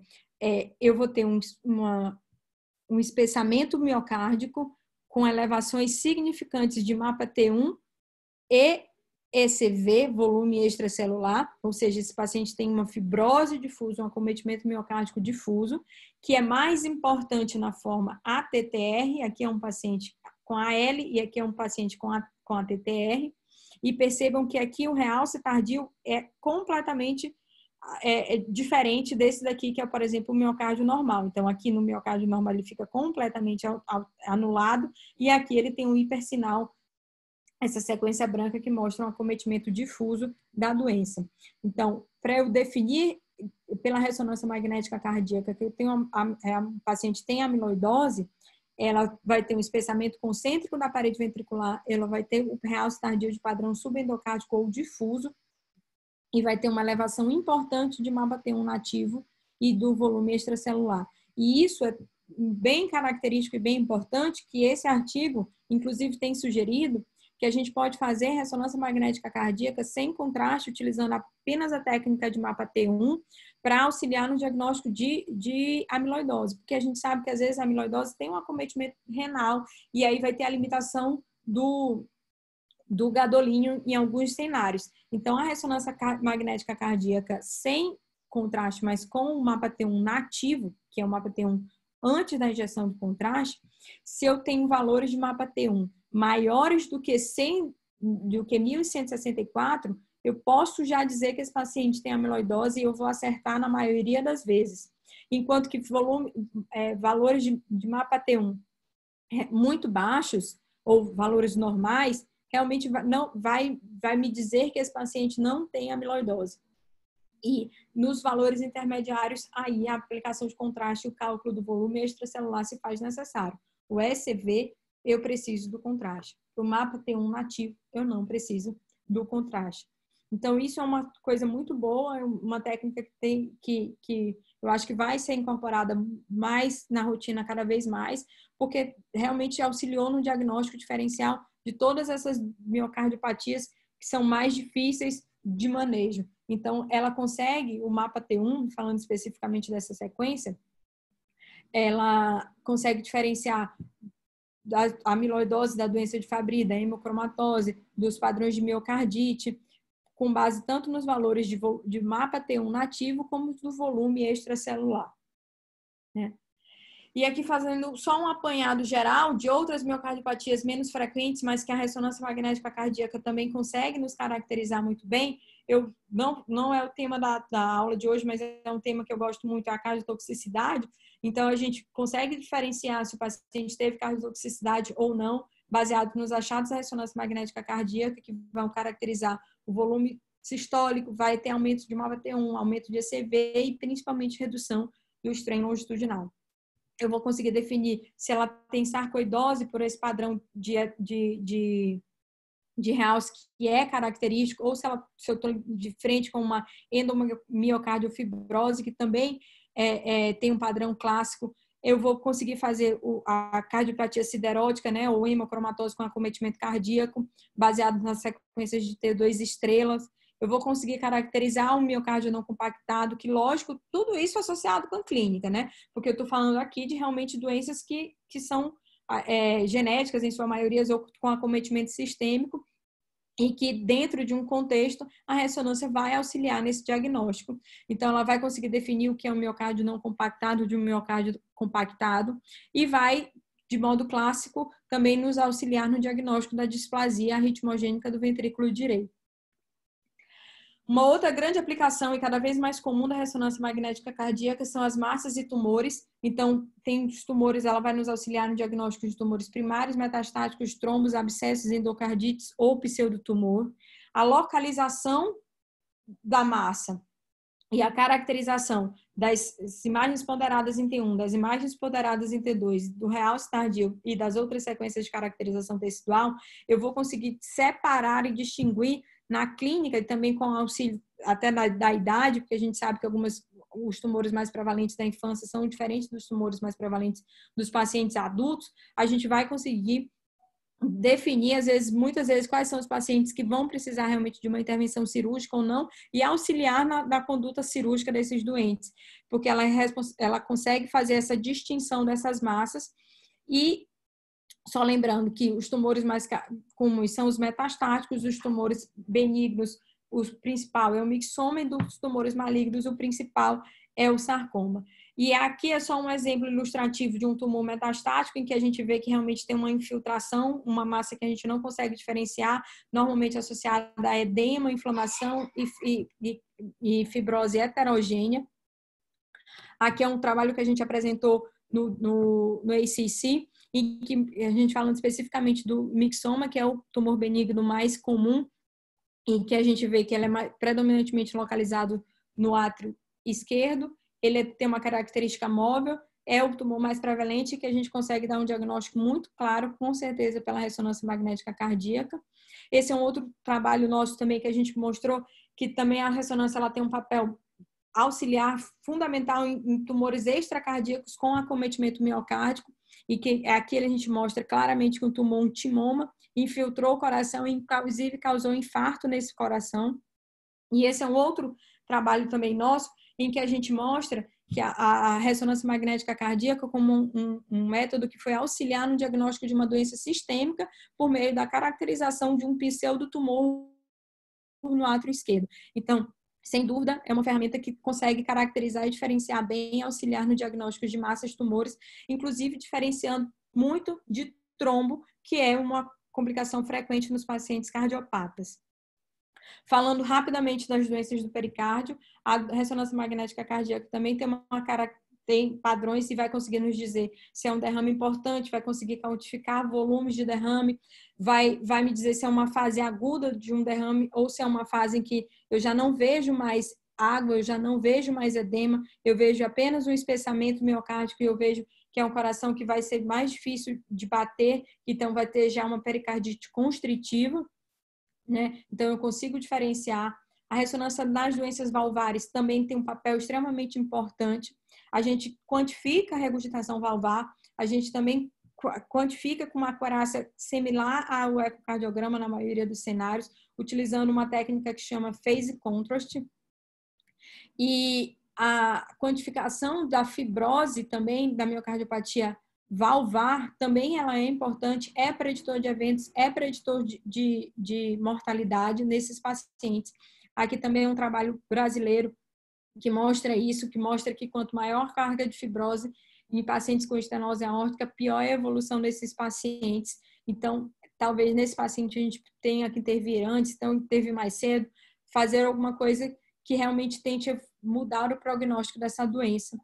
eu vou ter um espessamento miocárdico com elevações significantes de mapa T1 e ECV, volume extracelular, ou seja, esse paciente tem uma fibrose difusa, um acometimento miocárdico difuso, que é mais importante na forma ATTR, aqui é um paciente com AL e aqui é um paciente com ATTR, e percebam que aqui o realce tardio é completamente diferente desse daqui, que é, por exemplo, o miocárdio normal. Então, aqui no miocárdio normal ele fica completamente anulado, e aqui ele tem um hipersinal, essa sequência branca que mostra um acometimento difuso da doença. Então, para eu definir pela ressonância magnética cardíaca que eu tenho um paciente tem amiloidose, ela vai ter um espessamento concêntrico da parede ventricular, ela vai ter o realce tardio de padrão subendocárdico ou difuso e vai ter uma elevação importante de MAPA-T1 nativo e do volume extracelular. E isso é bem característico e bem importante, que esse artigo, inclusive, tem sugerido que a gente pode fazer ressonância magnética cardíaca sem contraste, utilizando apenas a técnica de MAPA-T1 para auxiliar no diagnóstico de amiloidose, porque a gente sabe que às vezes a amiloidose tem um acometimento renal e aí vai ter a limitação do gadolinho em alguns cenários. Então, a ressonância magnética cardíaca sem contraste, mas com o MAPA-T1 nativo, que é o MAPA-T1 antes da injeção de contraste, se eu tenho valores de MAPA-T1 maiores do que 1164, eu posso já dizer que esse paciente tem amiloidose e eu vou acertar na maioria das vezes. Enquanto que valores de MAPA-T1 muito baixos, ou valores normais, realmente não vai me dizer que esse paciente não tem amiloidose. E nos valores intermediários, aí a aplicação de contraste e o cálculo do volume extracelular se faz necessário. O ECV, eu preciso do contraste. O MAPA-T1 nativo, eu não preciso do contraste. Então, isso é uma coisa muito boa, uma técnica que eu acho que vai ser incorporada mais na rotina cada vez mais, porque realmente auxiliou no diagnóstico diferencial de todas essas miocardiopatias que são mais difíceis de manejo. Então, ela consegue, o MAPA-T1, falando especificamente dessa sequência, ela consegue diferenciar da amiloidose, da doença de Fabry, da hemocromatose, dos padrões de miocardite, com base tanto nos valores de MAPA-T1 nativo, como do volume extracelular, né? E aqui fazendo só um apanhado geral de outras miocardiopatias menos frequentes, mas que a ressonância magnética cardíaca também consegue nos caracterizar muito bem. Não é o tema da aula de hoje, mas é um tema que eu gosto muito, a cardiotoxicidade. Então, a gente consegue diferenciar se o paciente teve cardiotoxicidade ou não, baseado nos achados da ressonância magnética cardíaca, que vão caracterizar o volume sistólico, vai ter aumento de MAPA-T1, aumento de ECV e principalmente redução do strain longitudinal. Eu vou conseguir definir se ela tem sarcoidose por esse padrão de realce que é característico, ou se eu estou de frente com uma endomiocardiofibrosi, que também tem um padrão clássico. Eu vou conseguir fazer a cardiopatia siderótica, né, ou hemocromatose com acometimento cardíaco, baseado nas sequências de T2 estrelas. Eu vou conseguir caracterizar um miocárdio não compactado, que, lógico, tudo isso associado com a clínica, né? Porque eu estou falando aqui de realmente doenças que são genéticas, em sua maioria, ou com acometimento sistêmico, e que dentro de um contexto a ressonância vai auxiliar nesse diagnóstico. Então, ela vai conseguir definir o que é um miocárdio não compactado de um miocárdio compactado e vai, de modo clássico, também nos auxiliar no diagnóstico da displasia arritmogênica do ventrículo direito. Uma outra grande aplicação e cada vez mais comum da ressonância magnética cardíaca são as massas e tumores. Então, tem os tumores, ela vai nos auxiliar no diagnóstico de tumores primários, metastáticos, trombos, abscessos, endocardites ou pseudotumor. A localização da massa e a caracterização das imagens ponderadas em T1, das imagens ponderadas em T2, do realce tardio e das outras sequências de caracterização tecidual, eu vou conseguir separar e distinguir na clínica e também com auxílio até da idade, porque a gente sabe que os tumores mais prevalentes da infância são diferentes dos tumores mais prevalentes dos pacientes adultos. A gente vai conseguir definir, muitas vezes, quais são os pacientes que vão precisar realmente de uma intervenção cirúrgica ou não, e auxiliar na conduta cirúrgica desses doentes, porque ela consegue fazer essa distinção dessas massas e Só lembrando que os tumores mais comuns são os metastáticos, os tumores benignos, o principal é o mixoma, e dos tumores malignos, o principal é o sarcoma. E aqui é só um exemplo ilustrativo de um tumor metastático, em que a gente vê que realmente tem uma infiltração, uma massa que a gente não consegue diferenciar, normalmente associada a edema, inflamação e fibrose heterogênea. Aqui é um trabalho que a gente apresentou no ACC, em que a gente falando especificamente do mixoma, que é o tumor benigno mais comum, em que a gente vê que ele é predominantemente localizado no átrio esquerdo, ele tem uma característica móvel, é o tumor mais prevalente, que a gente consegue dar um diagnóstico muito claro, com certeza, pela ressonância magnética cardíaca. Esse é um outro trabalho nosso também, que a gente mostrou que também a ressonância ela tem um papel auxiliar fundamental em tumores extracardíacos com acometimento miocárdico, e que aqui a gente mostra claramente que um tumor, um timoma, infiltrou o coração e inclusive causou infarto nesse coração. E esse é um outro trabalho também nosso, em que a gente mostra que a ressonância magnética cardíaca como um método que foi auxiliar no diagnóstico de uma doença sistêmica por meio da caracterização de um pseudotumor no átrio esquerdo. Então, sem dúvida, é uma ferramenta que consegue caracterizar e diferenciar bem e auxiliar no diagnóstico de massas de tumores, inclusive diferenciando muito de trombo, que é uma complicação frequente nos pacientes cardiopatas. Falando rapidamente das doenças do pericárdio, a ressonância magnética cardíaca também tem padrões e vai conseguir nos dizer se é um derrame importante, vai conseguir quantificar volumes de derrame, vai me dizer se é uma fase aguda de um derrame ou se é uma fase em que eu já não vejo mais água, eu já não vejo mais edema, eu vejo apenas um espessamento miocárdico e eu vejo que é um coração que vai ser mais difícil de bater, então vai ter já uma pericardite constritiva, né? Então eu consigo diferenciar. A ressonância nas doenças valvares também tem um papel extremamente importante. A gente quantifica a regurgitação valvar, a gente também quantifica com uma acurácia similar ao ecocardiograma na maioria dos cenários, utilizando uma técnica que chama phase contrast. E a quantificação da fibrose também, da miocardiopatia valvar, também ela é importante, é preditor de eventos, é preditor de mortalidade nesses pacientes. Aqui também é um trabalho brasileiro que mostra isso, que mostra que quanto maior carga de fibrose em pacientes com estenose aórtica, pior é a evolução desses pacientes. Então, talvez nesse paciente a gente tenha que intervir antes, então intervir mais cedo, fazer alguma coisa que realmente tente mudar o prognóstico dessa doença,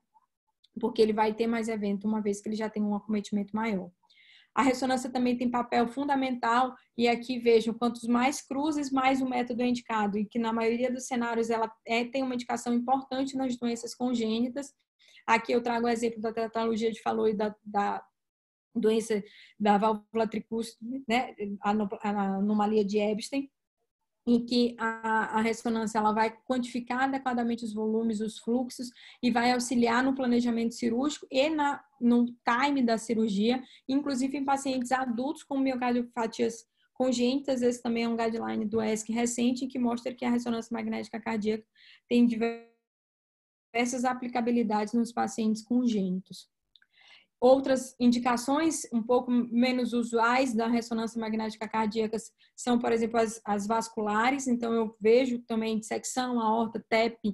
porque ele vai ter mais evento uma vez que ele já tem um acometimento maior. A ressonância também tem papel fundamental, e aqui vejam, quantos mais cruzes, mais o método é indicado, e que na maioria dos cenários ela tem uma indicação importante nas doenças congênitas. Aqui eu trago o exemplo da tetralogia de Fallot e da doença da válvula tricúspide, né, a anomalia de Ebstein, em que a ressonância ela vai quantificar adequadamente os volumes, os fluxos, e vai auxiliar no planejamento cirúrgico e no time da cirurgia, inclusive em pacientes adultos com miocardiopatias congênitas. Esse também é um guideline do ESC recente, que mostra que a ressonância magnética cardíaca tem diversas aplicabilidades nos pacientes congênitos. Outras indicações um pouco menos usuais da ressonância magnética cardíaca são, por exemplo, as vasculares. Então, eu vejo também dissecção, aorta, TEP,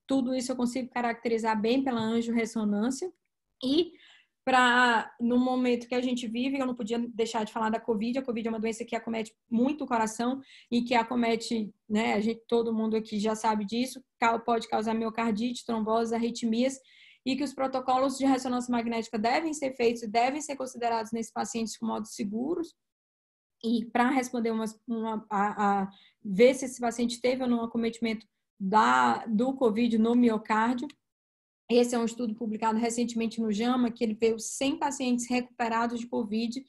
tudo isso eu consigo caracterizar bem pela angiorressonância. E no momento que a gente vive, eu não podia deixar de falar da COVID. A COVID é uma doença que acomete muito o coração e que acomete, né, todo mundo aqui já sabe disso, pode causar miocardite, trombose, arritmias, e que os protocolos de ressonância magnética devem ser feitos e devem ser considerados nesses pacientes com modos seguros. E para responder ver se esse paciente teve ou não acometimento do COVID no miocárdio. Esse é um estudo publicado recentemente no JAMA, que ele veio 100 pacientes recuperados de COVID,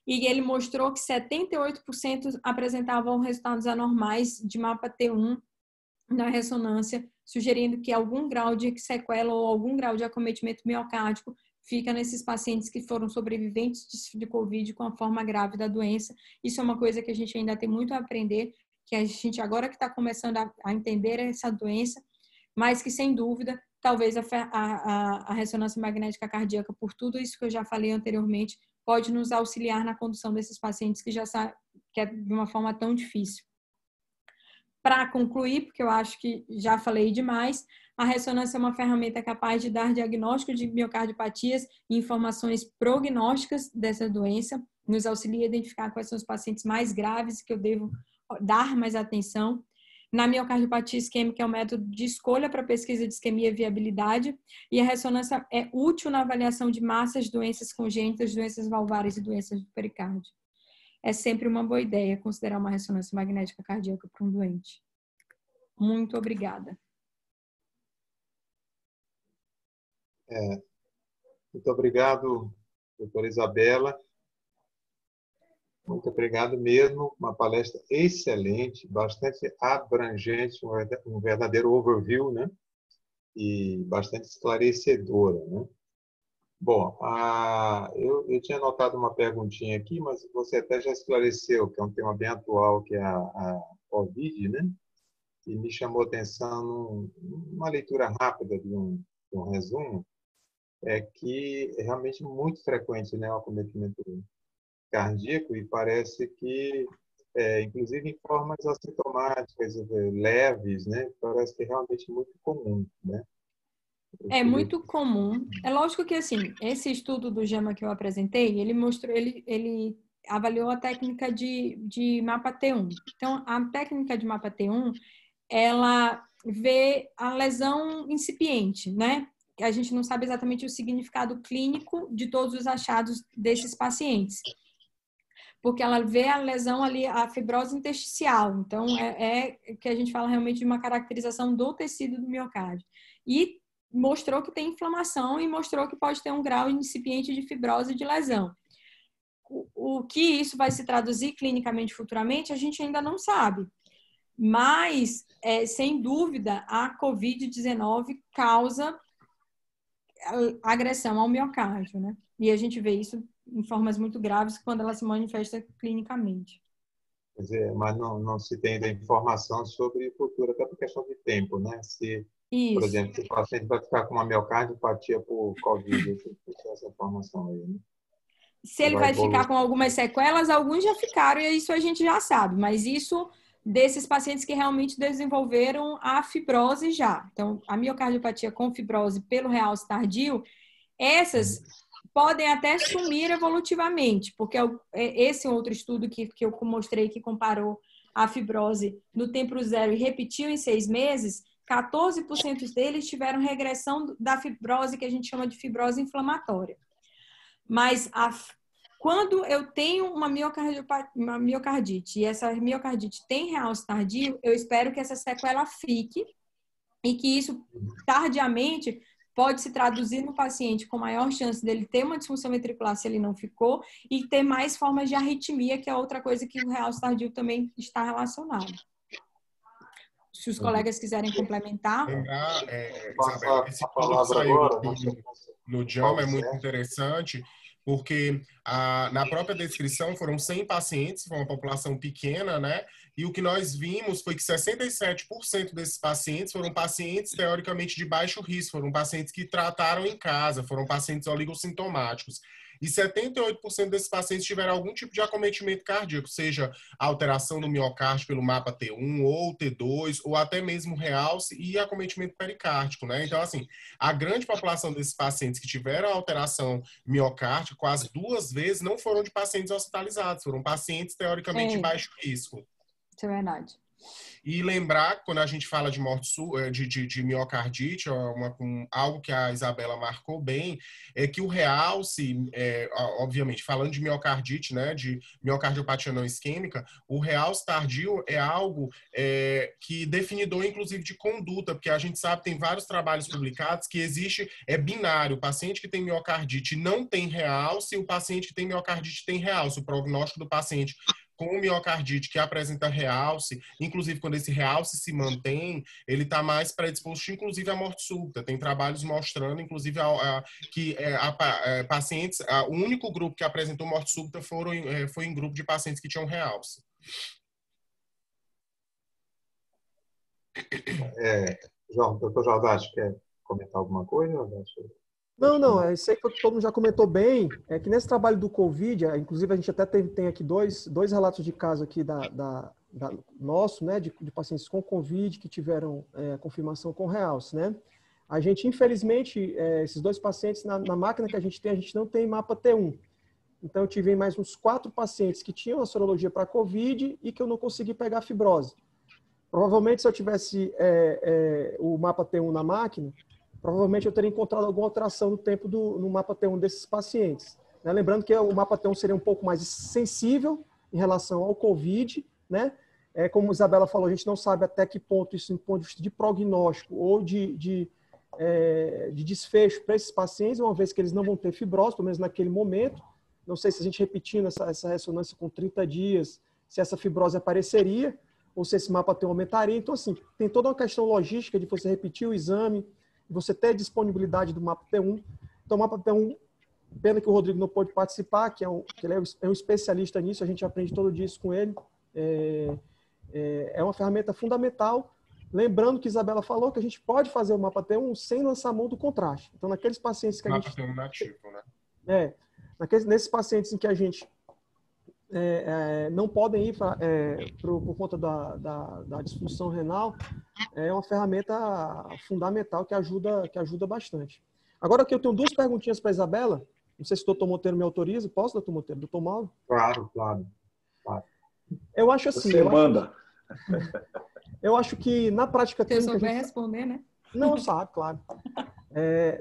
e ele mostrou que 78% apresentavam resultados anormais de mapa T1 na ressonância, sugerindo que algum grau de sequela ou algum grau de acometimento miocárdico fica nesses pacientes que foram sobreviventes de COVID com a forma grave da doença. Isso é uma coisa que a gente ainda tem muito a aprender, que a gente agora que está começando a entender essa doença, mas que, sem dúvida, talvez a ressonância magnética cardíaca, por tudo isso que eu já falei anteriormente, pode nos auxiliar na condução desses pacientes que já que é de uma forma tão difícil. Para concluir, porque eu acho que já falei demais, a ressonância é uma ferramenta capaz de dar diagnóstico de miocardiopatias e informações prognósticas dessa doença, nos auxilia a identificar quais são os pacientes mais graves que eu devo dar mais atenção. Na miocardiopatia isquêmica é um método de escolha para pesquisa de isquemia e viabilidade, e a ressonância é útil na avaliação de massas, doenças congênitas, doenças valvares e doenças do pericárdio. É sempre uma boa ideia considerar uma ressonância magnética cardíaca para um doente. Muito obrigada. Muito obrigado, doutora Isabela. Muito obrigado mesmo. Uma palestra excelente, bastante abrangente, um verdadeiro overview, né? E bastante esclarecedora, né? Bom, eu tinha anotado uma perguntinha aqui, mas você até já esclareceu, que é um tema bem atual, que é a COVID, né? E me chamou a atenção numa leitura rápida de um resumo, é que é realmente muito frequente, né, o acometimento cardíaco, e parece que, inclusive em formas assintomáticas, leves, né, parece que é realmente muito comum, né? É muito comum. É lógico que, assim, esse estudo do JAMA que eu apresentei, ele mostrou, ele avaliou a técnica de mapa T1. Então, a técnica de mapa T1, ela vê a lesão incipiente, né? A gente não sabe exatamente o significado clínico de todos os achados desses pacientes, porque ela vê a lesão ali, a fibrose intersticial. Então, é que a gente fala realmente de uma caracterização do tecido do miocárdio. E mostrou que tem inflamação e mostrou que pode ter um grau incipiente de fibrose e de lesão. O que isso vai se traduzir clinicamente futuramente, a gente ainda não sabe. Mas, sem dúvida, a COVID-19 causa agressão ao miocárdio, né? E a gente vê isso em formas muito graves quando ela se manifesta clinicamente. Quer dizer, mas não se tem ainda informação sobre o futuro, até por questão de tempo, né? Se, por Isso. exemplo, se o paciente vai ficar com uma miocardiopatia por COVID, eu tenho essa informação aí, né? Se ele vai ficar com algumas sequelas, alguns já ficaram, e isso a gente já sabe, mas isso desses pacientes que realmente desenvolveram a fibrose já. Então, a miocardiopatia com fibrose pelo realce tardio, essas podem até sumir evolutivamente, porque esse outro estudo que eu mostrei que comparou a fibrose no tempo zero e repetiu em 6 meses, 14% deles tiveram regressão da fibrose que a gente chama de fibrose inflamatória. Mas quando eu tenho uma miocardite e essa miocardite tem realce tardio, eu espero que essa sequela fique e que isso tardiamente pode se traduzir no paciente com maior chance dele ter uma disfunção ventricular se ele não ficou e ter mais formas de arritmia, que é outra coisa que o realce tardio também está relacionado. Se os colegas quiserem complementar. Lembrar, Isabel, esse estudo que saiu no JAMA é muito interessante, porque na própria descrição foram 100 pacientes, foi uma população pequena, né? E o que nós vimos foi que 67% desses pacientes foram pacientes teoricamente de baixo risco, foram pacientes que trataram em casa, foram pacientes oligossintomáticos. E 78% desses pacientes tiveram algum tipo de acometimento cardíaco, seja alteração do miocárdio pelo mapa T1 ou T2, ou até mesmo realce e acometimento pericárdico, né? Então, assim, a grande população desses pacientes que tiveram alteração miocárdica, quase 2 vezes, não foram de pacientes hospitalizados, foram pacientes teoricamente de baixo risco. Isso é verdade. E lembrar, quando a gente fala de morte de miocardite, algo que a Isabela marcou bem, é que o realce, obviamente, falando de miocardite, né, de miocardiopatia não isquêmica, o realce tardio é algo que definidor, inclusive, de conduta, porque a gente sabe, tem vários trabalhos publicados que existe, binário, o paciente que tem miocardite não tem realce, e o paciente que tem miocardite tem realce. O prognóstico do paciente com miocardite que apresenta realce, inclusive quando esse realce se mantém, ele está mais predisposto, inclusive, à morte súbita. Tem trabalhos mostrando, inclusive, que pacientes, o único grupo que apresentou morte súbita foi em grupo de pacientes que tinham realce. Doutor Jordás, quer comentar alguma coisa? Não, isso aí que todo mundo já comentou bem, é que nesse trabalho do Covid, inclusive a gente até tem aqui dois relatos de caso aqui nosso, né, de pacientes com Covid que tiveram confirmação com realce, né? A gente, infelizmente, esses dois pacientes, na máquina que a gente não tem mapa T1. Então, eu tive mais uns 4 pacientes que tinham a sorologia para Covid e que eu não consegui pegar fibrose. Provavelmente, se eu tivesse o mapa T1 na máquina, provavelmente eu teria encontrado alguma alteração no tempo no mapa T1 desses pacientes. Né? Lembrando que o mapa T1 seria um pouco mais sensível em relação ao Covid, né? Como a Isabela falou, a gente não sabe até que ponto isso, do ponto de vista de prognóstico ou de desfecho para esses pacientes, uma vez que eles não vão ter fibrose, pelo menos naquele momento. Não sei se a gente repetindo essa ressonância com 30 dias, se essa fibrose apareceria, ou se esse mapa T1 aumentaria. Então, assim, tem toda uma questão logística de você repetir o exame, você ter disponibilidade do mapa T1. Então, o mapa T1, pena que o Rodrigo não pôde participar, que ele é um especialista nisso, a gente aprende todo dia isso com ele. É uma ferramenta fundamental. Lembrando que a Isabela falou que a gente pode fazer o mapa T1 sem lançar mão do contraste. Então, naqueles pacientes que a gente... Mapa T1 nativo, né? Nesses pacientes em que a gente não podem ir por conta da disfunção renal, é uma ferramenta fundamental que ajuda bastante. Agora aqui eu tenho 2 perguntinhas para a Isabela. Não sei se o doutor Monteiro me autoriza. Posso, doutor Monteiro? Doutor Mauro? Claro. Eu acho assim... Você manda. Eu acho que na prática Se eu clínica... souber responder, né? Não, sabe, claro.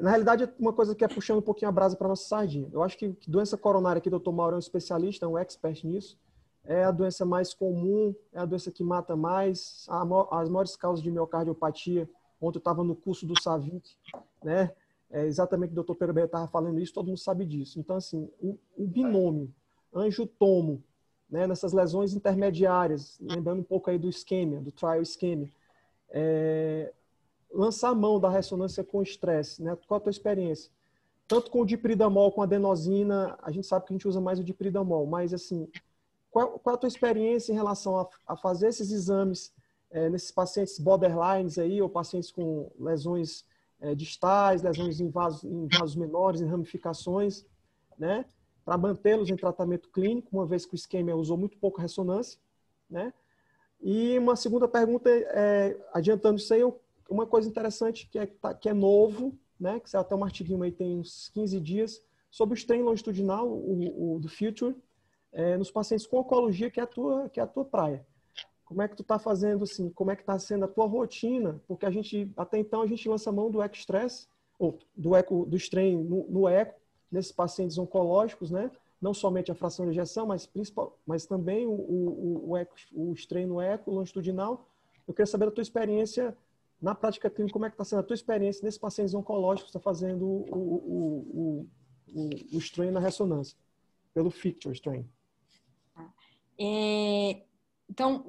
Na realidade, é uma coisa que é puxando um pouquinho a brasa para nossa sardinha. Eu acho que doença coronária, que o doutor Mauro é um especialista, é um expert nisso, é a doença mais comum, é a doença que mata mais, as maiores causas de miocardiopatia. Ontem eu estava no curso do SAVIC, né? Exatamente o doutor Pereira estava falando isso, todo mundo sabe disso. Então, assim, o binômio angiotomo, né, nessas lesões intermediárias, lembrando um pouco aí do isquêmia, do trial isquêmia, lançar a mão da ressonância com estresse, né? Qual a tua experiência? Tanto com o dipridamol, com a adenosina, a gente sabe que a gente usa mais o dipridamol, mas assim, qual a tua experiência em relação a fazer esses exames nesses pacientes borderlines aí, ou pacientes com lesões distais, lesões em vasos menores, em ramificações, né? Para mantê-los em tratamento clínico, uma vez que o isquêmia usou muito pouco ressonância, né? E uma segunda pergunta, adiantando isso aí, uma coisa interessante que é novo, né? Que saiu até um artiguinho aí tem uns 15 dias, sobre o strain longitudinal, o do Future, nos pacientes com oncologia, que é a tua praia. Como é que tu está fazendo, assim, como é que está sendo a tua rotina? Porque até então, a gente lança a mão do eco-stress, ou do strain no eco, nesses pacientes oncológicos, né? Não somente a fração de ejeção, mas também o strain no eco longitudinal. Eu queria saber da tua experiência na prática clínica, como é que está sendo a tua experiência nesses pacientes oncológicos que está fazendo o strain na ressonância, pelo Future strain. Então,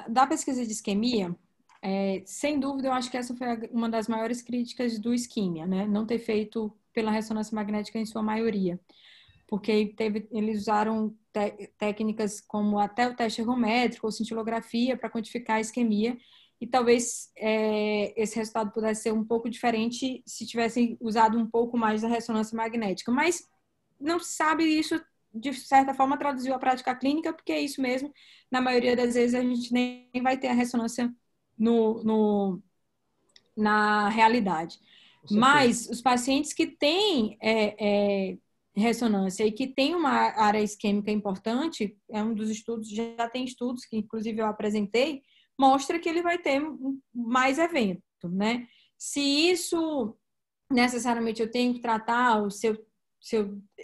da pesquisa de isquemia, sem dúvida, eu acho que essa foi uma das maiores críticas do isquemia, né? Não ter feito pela ressonância magnética em sua maioria. Porque eles usaram técnicas como até o teste ergométrico ou cintilografia para quantificar a isquemia, e talvez esse resultado pudesse ser um pouco diferente se tivessem usado um pouco mais da ressonância magnética. Mas não se sabe isso, de certa forma, traduziu a prática clínica, porque é isso mesmo. Na maioria das vezes, a gente nem vai ter a ressonância na realidade. Mas os pacientes que têm ressonância e que tem uma área isquêmica importante, é um dos estudos, já tem estudos que inclusive eu apresentei, mostra que ele vai ter mais evento, né? Se isso necessariamente eu tenho que tratar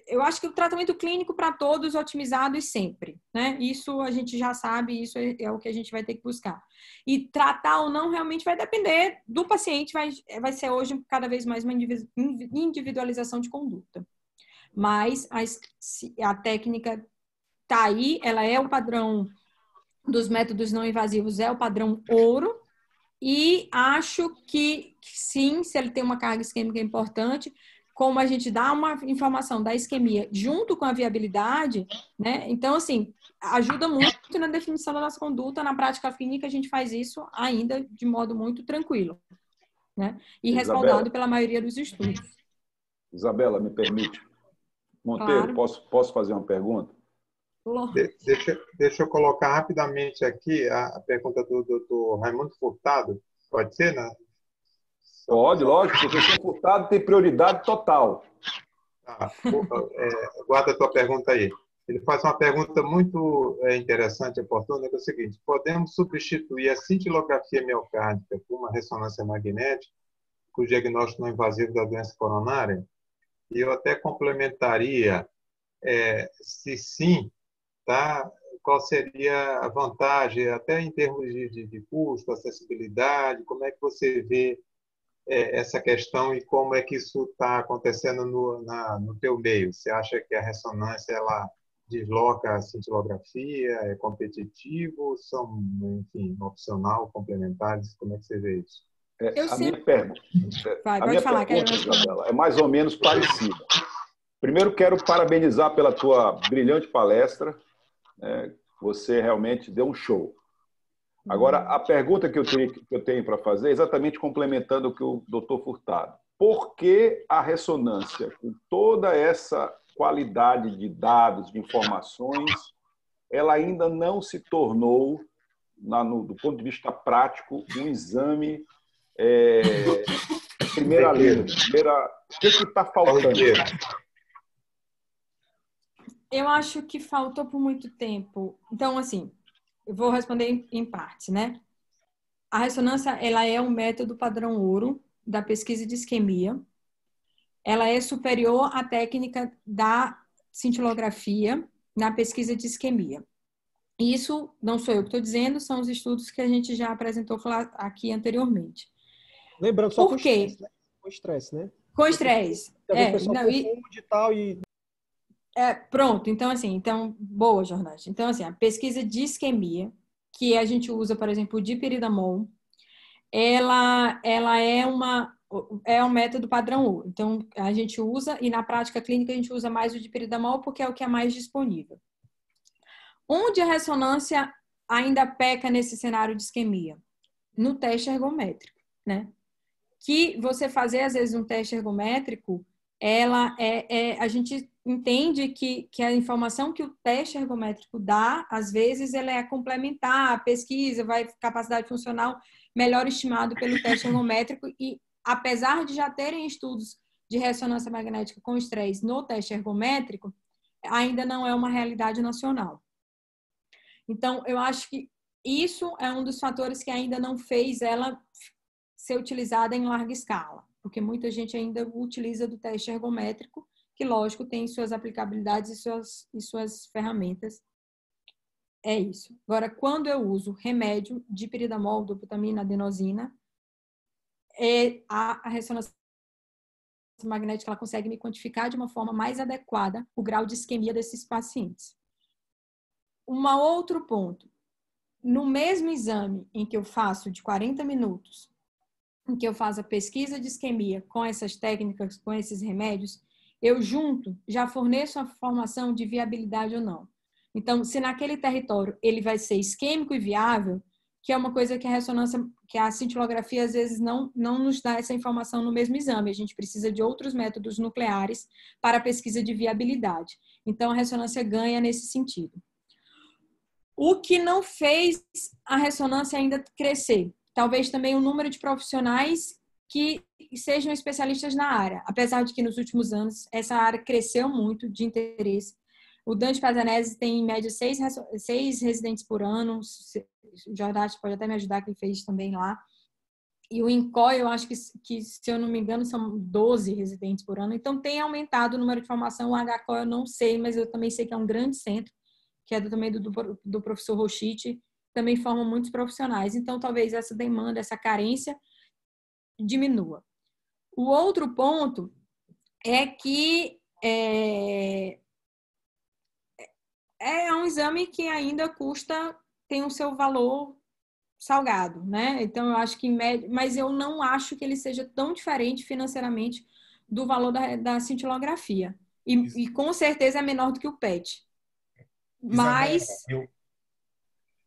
eu acho que o tratamento clínico para todos otimizado e sempre, né? Isso a gente já sabe, isso é o que a gente vai ter que buscar. E tratar ou não realmente vai depender do paciente, vai ser hoje cada vez mais uma individualização de conduta. Mas a técnica está aí, ela é o padrão dos métodos não invasivos, é o padrão ouro, e acho que sim, se ele tem uma carga isquêmica importante, como a gente dá uma informação da isquemia junto com a viabilidade, né? Então, assim, ajuda muito na definição da nossa conduta. Na prática clínica, a gente faz isso ainda de modo muito tranquilo, né? E respaldado pela maioria dos estudos. Isabela, me permite. Monteiro, Claro. posso fazer uma pergunta? Deixa eu colocar rapidamente aqui a pergunta do doutor Raimundo Furtado. Pode ser, né? Pode, lógico. O professor Furtado tem prioridade total. Tá. Guarda a tua pergunta aí. Ele faz uma pergunta muito interessante e oportuna, que é o seguinte: podemos substituir a cintilografia miocárdica por uma ressonância magnética com o diagnóstico não invasivo da doença coronária? E eu até complementaria, se sim, tá? Qual seria a vantagem, até em termos de custo, acessibilidade, como é que você vê essa questão e como é que isso está acontecendo no teu meio? Você acha que a ressonância ela desloca a cintilografia, é competitivo, são, enfim, opcional, complementares? Como é que você vê isso? Minha pergunta, Isabela, é mais ou menos parecida. Primeiro, quero parabenizar pela tua brilhante palestra. Você realmente deu um show. Agora, a pergunta que eu tenho para fazer é exatamente complementando o que o doutor Furtado. Por que a ressonância, com toda essa qualidade de dados, de informações, ela ainda não se tornou, do ponto de vista prático, um exame primeira linha? O que está faltando? Eu acho que faltou por muito tempo. Então, assim, eu vou responder em partes, né? A ressonância, ela é um método padrão ouro da pesquisa de isquemia. Ela é superior à técnica da cintilografia na pesquisa de isquemia. Isso não sou eu que estou dizendo, são os estudos que a gente já apresentou aqui anteriormente. Lembrando, só por quê? Com estresse, né? Com estresse. O pessoal confunde e tal e... Pronto, então assim, boa, Jornal. Então assim, a pesquisa de isquemia, que a gente usa, por exemplo, o dipiridamol, ela é um método padrão ouro. Então a gente usa, e na prática clínica a gente usa mais o dipiridamol porque é o que é mais disponível. Onde a ressonância ainda peca nesse cenário de isquemia? No teste ergométrico, né? Que você fazer, às vezes, um teste ergométrico, a gente entende que a informação que o teste ergométrico dá, às vezes, ela é complementar a pesquisa, capacidade funcional melhor estimado pelo teste ergométrico e, apesar de já terem estudos de ressonância magnética com estresse no teste ergométrico, ainda não é uma realidade nacional. Então, eu acho que isso é um dos fatores que ainda não fez ela ser utilizada em larga escala, porque muita gente ainda utiliza do teste ergométrico, que, lógico, tem suas aplicabilidades e suas ferramentas. É isso. Agora, quando eu uso remédio, dipiridamol, dobutamina, adenosina, a ressonância magnética ela consegue me quantificar de uma forma mais adequada o grau de isquemia desses pacientes. Um outro ponto, no mesmo exame em que eu faço de 40 minutos, em que eu faço a pesquisa de isquemia com essas técnicas, com esses remédios, eu já forneço a informação de viabilidade ou não. Então, se naquele território ele vai ser isquêmico e viável, que é uma coisa que que a cintilografia às vezes não nos dá essa informação no mesmo exame. A gente precisa de outros métodos nucleares para a pesquisa de viabilidade. Então, a ressonância ganha nesse sentido. O que não fez a ressonância ainda crescer? Talvez também o número de profissionais que sejam especialistas na área. Apesar de que nos últimos anos essa área cresceu muito de interesse. O Dante Pazanese tem em média 6 residentes por ano. O Jordan pode até me ajudar, que ele fez também lá. E o INCOI, eu acho que, se eu não me engano, são 12 residentes por ano. Então tem aumentado o número de formação. O HCOI eu não sei, mas eu também sei que é um grande centro, que é também do professor Rochite, também forma muitos profissionais. Então, talvez essa demanda, essa carência diminua. O outro ponto é que é um exame que ainda tem o seu valor salgado, né? Então, eu acho que, mas eu não acho que ele seja tão diferente financeiramente do valor da cintilografia. E com certeza é menor do que o PET. Mas...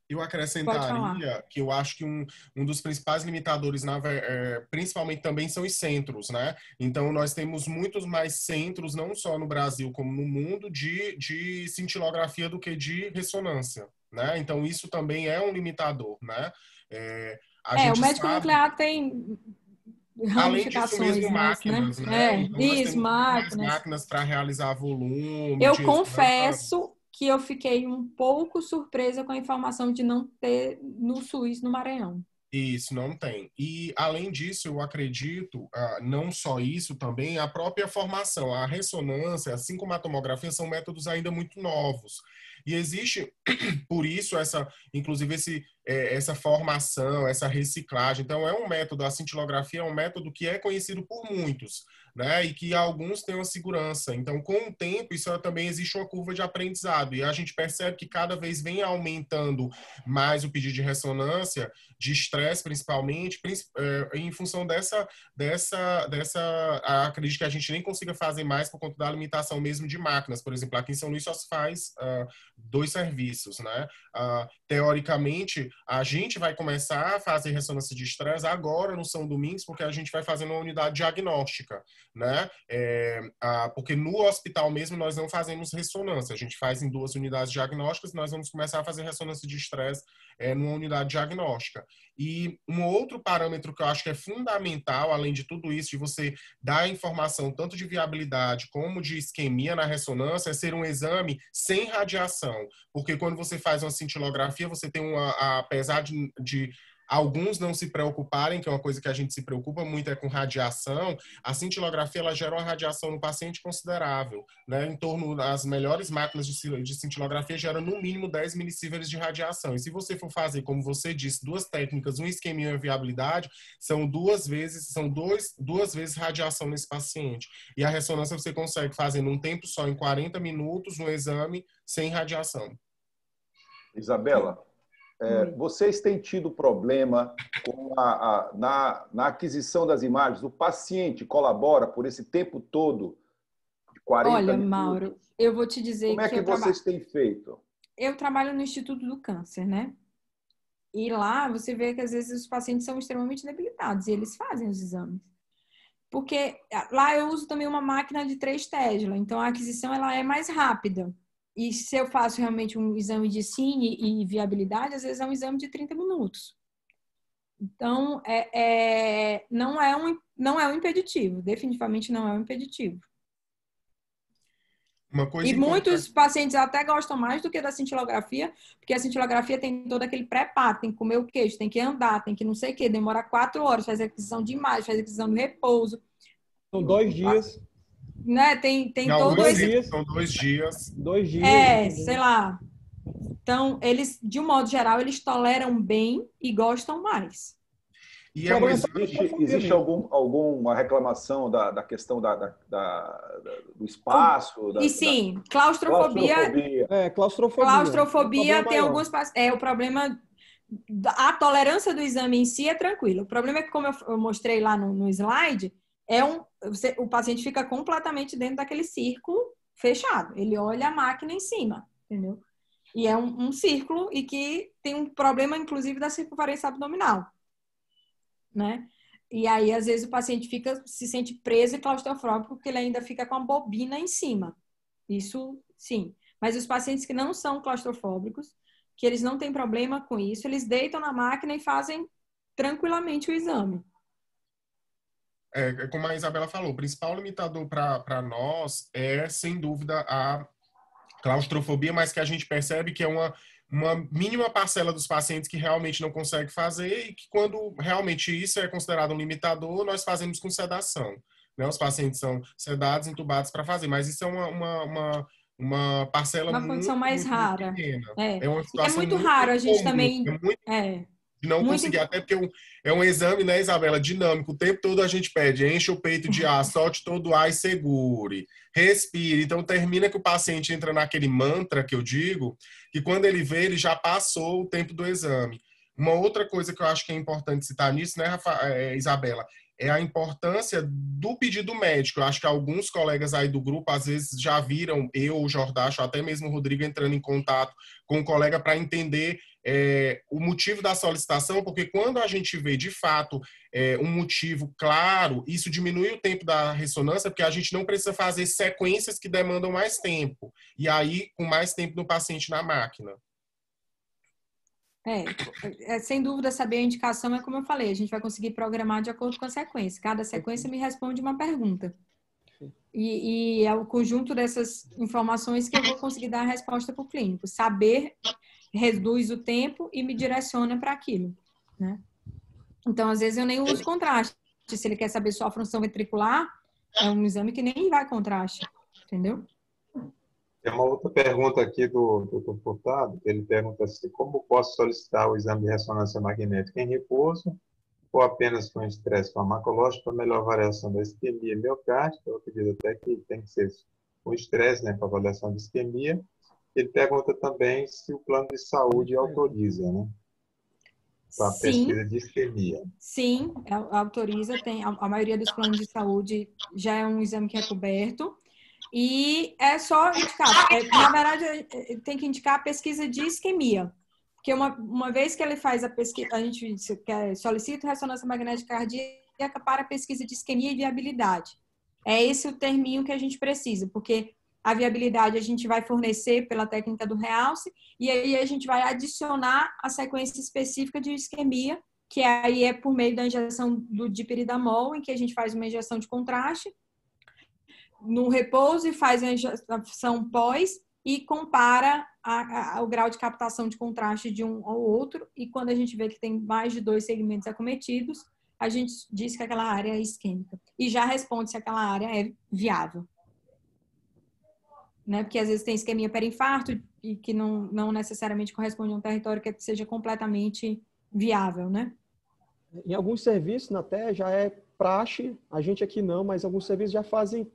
Eu Pode falar. acrescentaria que eu acho que um dos principais limitadores, principalmente também, são os centros, né? Então, nós temos muitos mais centros, não só no Brasil como no mundo, de cintilografia do que de ressonância, né? Então, isso também é um limitador, né? A O gente médico sabe, nuclear tem além disso ramificações, mesmo, mas, né? máquinas, né? Então, nós Isso, temos muito mais máquinas. máquinas para realizar volume Eu de exame. confesso que eu fiquei um pouco surpresa com a informação de não ter no SUS, no Maranhão. Isso, não tem. E, além disso, eu acredito, não só isso, também a própria formação. A ressonância, assim como a tomografia, são métodos ainda muito novos. E existe, por isso, inclusive, essa formação, essa reciclagem. Então, é um método, a cintilografia é um método que é conhecido por muitos, né? E que alguns têm uma segurança. Então, com o tempo, isso também existe uma curva de aprendizado. E a gente percebe que cada vez vem aumentando mais o pedido de ressonância, de estresse principalmente, em função acredito que a gente nem consiga fazer mais por conta da limitação mesmo de máquinas. Por exemplo, aqui em São Luís só se faz 2 serviços, né? Teoricamente, a gente vai começar a fazer ressonância de estresse agora no São Domingos, porque a gente vai fazer uma unidade diagnóstica, né? Porque no hospital mesmo nós não fazemos ressonância, a gente faz em 2 unidades diagnósticas, nós vamos começar a fazer ressonância de estresse numa unidade diagnóstica. E um outro parâmetro que eu acho que é fundamental, além de tudo isso, de você dar informação tanto de viabilidade como de isquemia na ressonância, é ser um exame sem radiação. Porque quando você faz uma cintilografia, você tem apesar de alguns não se preocuparem, que é uma coisa que a gente se preocupa muito com radiação, a cintilografia ela gera uma radiação no paciente considerável, né? Em torno das melhores máquinas de cintilografia geram no mínimo 10 milissieverts de radiação. E se você for fazer, como você disse, 2 técnicas, uma isquemia e uma viabilidade, são 2 vezes radiação nesse paciente. E a ressonância você consegue fazer num tempo só, em 40 minutos, um exame sem radiação. Isabela, vocês têm tido problema com na aquisição das imagens? O paciente colabora por esse tempo todo, de 40 Olha, minutos? Mauro, eu vou te dizer Como é que vocês têm feito? Eu trabalho no Instituto do Câncer, né? E lá você vê que às vezes os pacientes são extremamente debilitados e eles fazem os exames. Porque lá eu uso também uma máquina de 3 Tesla, então a aquisição ela é mais rápida. E se eu faço realmente um exame de cine e viabilidade, às vezes é um exame de 30 minutos. Então, não é um impeditivo. Definitivamente não é um impeditivo. E muitos pacientes até gostam mais do que da cintilografia, porque a cintilografia tem todo aquele preparo, tem que comer o queijo, tem que andar, tem que não sei o quê, demora 4 horas, faz aquisição de imagem, faz aquisição do repouso. São 2 dias. Né? Tem todo esse... São 2 dias. 2 dias. Sei lá. Então, eles, de um modo geral, eles toleram bem e gostam mais. E existe alguma reclamação da questão do espaço? Sim, claustrofobia. Claustrofobia tem alguns pacientes. O problema, a tolerância do exame em si é tranquilo. O problema é que, como eu mostrei lá no slide, o paciente fica completamente dentro daquele círculo fechado. Ele olha a máquina em cima, entendeu? E é um círculo e que tem um problema, inclusive, da circunferência abdominal, né? E aí, às vezes, o paciente se sente preso e claustrofóbico porque ele ainda fica com a bobina em cima. Isso, sim. Mas os pacientes que não são claustrofóbicos, que eles não têm problema com isso, eles deitam na máquina e fazem tranquilamente o exame. Como a Isabela falou, o principal limitador para nós é, sem dúvida, a claustrofobia, mas que a gente percebe que é uma mínima parcela dos pacientes que realmente não consegue fazer e que quando realmente isso é considerado um limitador, nós fazemos com sedação. Né? Os pacientes são sedados, entubados para fazer, mas isso é uma parcela uma condição mais rara. Pequena. É uma situação muito raro a gente comum, também... de não conseguir, até porque é um exame, né, Isabela, dinâmico. O tempo todo a gente pede, enche o peito de ar, solte todo o ar e segure, respire. Então termina que o paciente entra naquele mantra que eu digo, que quando ele vê, ele já passou o tempo do exame. Uma outra coisa que eu acho que é importante citar nisso, né, Isabela, é a importância do pedido médico. Eu acho que alguns colegas aí do grupo, às vezes, já viram eu, o Jordacho, até mesmo o Rodrigo entrando em contato com o colega para entender o motivo da solicitação, porque quando a gente vê, de fato, um motivo claro, isso diminui o tempo da ressonância, porque a gente não precisa fazer sequências que demandam mais tempo. E aí, com mais tempo do paciente na máquina. Sem dúvida, saber a indicação é como eu falei, a gente vai conseguir programar de acordo com a sequência. Cada sequência me responde uma pergunta. E é o conjunto dessas informações que eu vou conseguir dar a resposta para o clínico. Saber reduz o tempo e me direciona para aquilo, né? Então, às vezes, eu nem uso contraste. Se ele quer saber só a função ventricular, é um exame que nem vai contraste, entendeu? Tem uma outra pergunta aqui do Dr. Furtado, ele pergunta assim, como posso solicitar o exame de ressonância magnética em repouso ou apenas com estresse farmacológico para melhor variação da isquemia miocárdica? Eu acredito até que tem que ser com estresse, né, para avaliação de isquemia. Ele pergunta também se o plano de saúde autoriza, né, para a pesquisa de isquemia. Sim, autoriza, a maioria dos planos de saúde já é um exame que é coberto. E é só indicar. Na verdade, tem que indicar a pesquisa de isquemia. Porque uma vez que ele faz a pesquisa, a gente solicita ressonância magnética cardíaca para a pesquisa de isquemia e viabilidade. É esse o terminho que a gente precisa, porque a viabilidade a gente vai fornecer pela técnica do realce, e aí a gente vai adicionar a sequência específica de isquemia, que aí é por meio da injeção do dipiridamol, em que a gente faz uma injeção de contraste, no repouso e faz a injeção pós e compara o grau de captação de contraste de um ao outro, e quando a gente vê que tem mais de 2 segmentos acometidos, a gente diz que aquela área é isquêmica e já responde se aquela área é viável. Né? Porque às vezes tem isquemia perinfarto e que não necessariamente corresponde a um território que seja completamente viável, né? Em alguns serviços, até já é praxe, a gente aqui não, mas alguns serviços já fazem.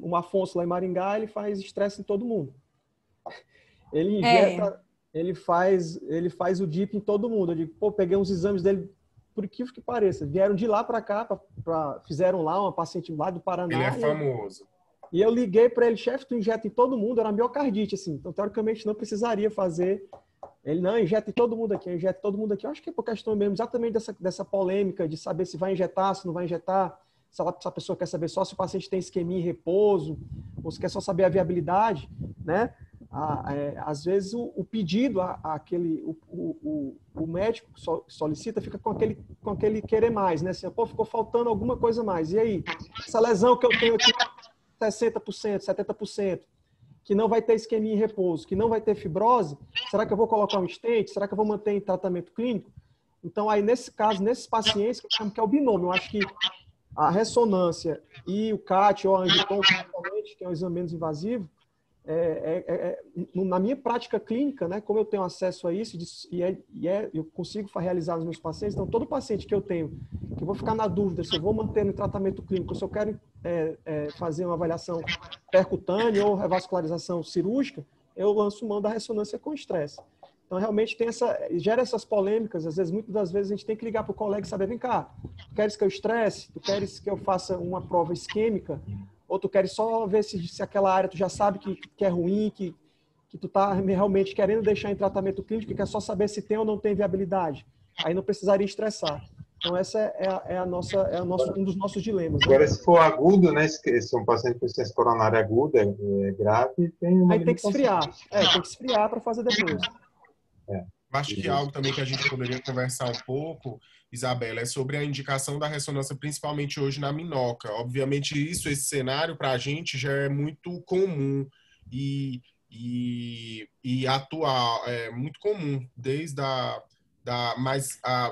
O Afonso lá em Maringá, ele faz estresse em todo mundo. Ele injeta, ele faz o DIP em todo mundo. Eu digo, pô, peguei uns exames dele, por incrível que pareça, vieram de lá para cá, fizeram lá uma paciente lá do Paraná. Ele é famoso. E eu liguei para ele, chefe, tu injeta em todo mundo, era miocardite, assim. Então, teoricamente, não precisaria fazer. Ele, não, injeta em todo mundo aqui, injeta em todo mundo aqui. Eu acho que é por questão mesmo, exatamente dessa polêmica de saber se vai injetar, se não vai injetar. Se a pessoa quer saber só se o paciente tem isquemia em repouso, ou se quer só saber a viabilidade, né? Às vezes o pedido, o médico solicita, fica com aquele querer mais, né? Assim, pô, ficou faltando alguma coisa mais. E aí? Essa lesão que eu tenho aqui, 60%, 70%, que não vai ter isquemia em repouso, que não vai ter fibrose, será que eu vou colocar um stent? Será que eu vou manter em tratamento clínico? Então, aí, nesse caso, nesses pacientes, que eu chamo que é o binômio, eu acho que a ressonância e o CAT ou a angiotom, principalmente, que é um exame menos invasivo, na minha prática clínica, né, como eu tenho acesso a isso eu consigo realizar nos meus pacientes, então todo paciente que eu tenho, que eu vou ficar na dúvida se eu vou manter no tratamento clínico, se eu quero fazer uma avaliação percutânea ou revascularização cirúrgica, eu lanço mão da ressonância com estresse. Então, realmente, gera essas polêmicas. Às vezes, muitas das vezes, a gente tem que ligar para o colega e saber, vem cá, tu queres que eu estresse? Tu queres que eu faça uma prova isquêmica? Ou tu queres só ver se aquela área tu já sabe que é ruim, que tu tá realmente querendo deixar em tratamento clínico, que quer só saber se tem ou não tem viabilidade? Aí não precisaria estressar. Então, essa um dos nossos dilemas. Agora, se for agudo, né? Se um paciente com insuficiência coronária aguda, grave, tem uma aí tem que esfriar. Tem que esfriar para fazer depois. Acho que algo também que a gente poderia conversar um pouco, Isabela, é sobre a indicação da ressonância, principalmente hoje na minoca. Obviamente, esse cenário para a gente já é muito comum e atual, é muito comum, desde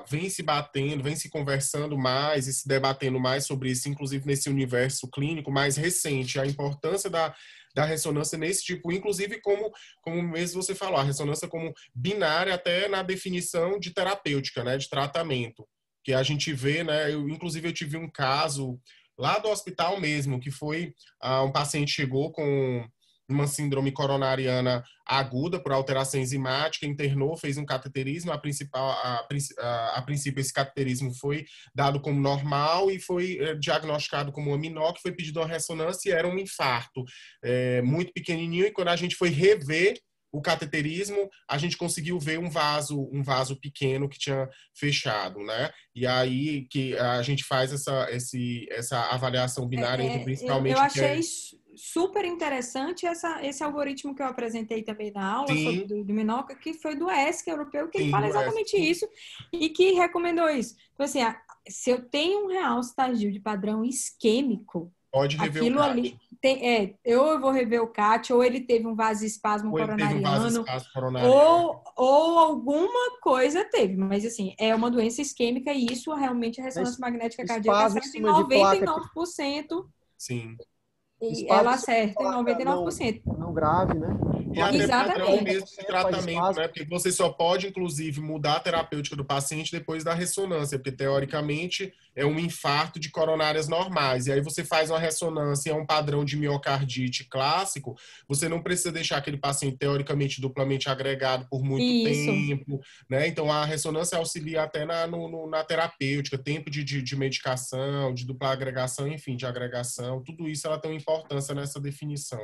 vem se batendo, vem se conversando mais e se debatendo mais sobre isso, inclusive nesse universo clínico mais recente, a importância da ressonância nesse tipo, inclusive como mesmo você falou, a ressonância como binária até na definição de terapêutica, né, de tratamento, que a gente vê, né, inclusive eu tive um caso lá do hospital mesmo, que foi um paciente chegou com uma síndrome coronariana aguda por alteração enzimática, internou, fez um cateterismo, a princípio esse cateterismo foi dado como normal e foi diagnosticado como uma MINOC, foi pedido uma ressonância e era um infarto muito pequenininho, e quando a gente foi rever o cateterismo, a gente conseguiu ver um vaso pequeno que tinha fechado, né? E aí que a gente faz essa avaliação binária entre principalmente... Eu achei super interessante esse algoritmo que eu apresentei também na aula sobre do Minoca, que foi do ESC europeu, que ele fala exatamente isso e que recomendou isso. Então, assim, se eu tenho um realce tardio de padrão isquêmico, pode rever aquilo o CAT. ali eu vou rever o CAT, ou ele teve um vasoespasmo coronariano, ou alguma coisa teve, mas assim, é uma doença isquêmica e isso realmente a ressonância magnética cardíaca acerta em 99%. Sim. E ela acerta em 99%. Não grave, né? E até padrão mesmo de tratamento, né? Porque você só pode, inclusive, mudar a terapêutica do paciente depois da ressonância, porque, teoricamente, é um infarto de coronárias normais. E aí você faz uma ressonância, é um padrão de miocardite clássico, você não precisa deixar aquele paciente, teoricamente, duplamente agregado por muito tempo, né? Então, a ressonância auxilia até na terapêutica, tempo de medicação, de dupla agregação, enfim, de agregação. Tudo isso ela tem uma importância nessa definição.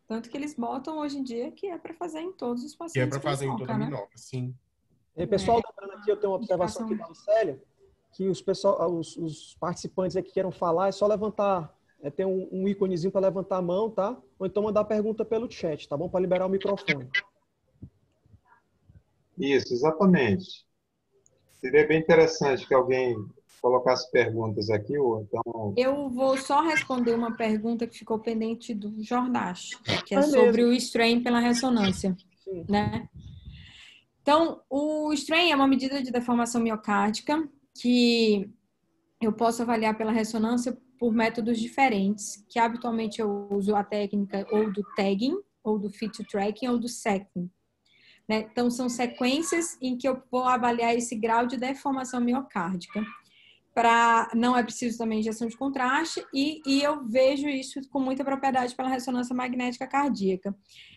Tanto que eles botam hoje em dia que é para fazer em todos os pacientes. Que é para fazer em toda a MINOCA, sim. E, pessoal, lembrando aqui, eu tenho uma observação aqui da Lucélia, que os participantes aqui que queiram falar, é só levantar, tem um íconezinho para levantar a mão, tá? Ou então mandar pergunta pelo chat, tá bom? Para liberar o microfone. Isso, exatamente. Seria bem interessante que alguém colocasse perguntas aqui, ou então... Eu vou só responder uma pergunta que ficou pendente do Jordache, que é sobre o strain pela ressonância, né? Então, o strain é uma medida de deformação miocárdica que eu posso avaliar pela ressonância por métodos diferentes, que habitualmente eu uso a técnica ou do tagging, ou do fit to tracking, ou do secking. Né? Então, são sequências em que eu vou avaliar esse grau de deformação miocárdica. Não é preciso também injeção de contraste e eu vejo isso com muita propriedade pela ressonância magnética cardíaca.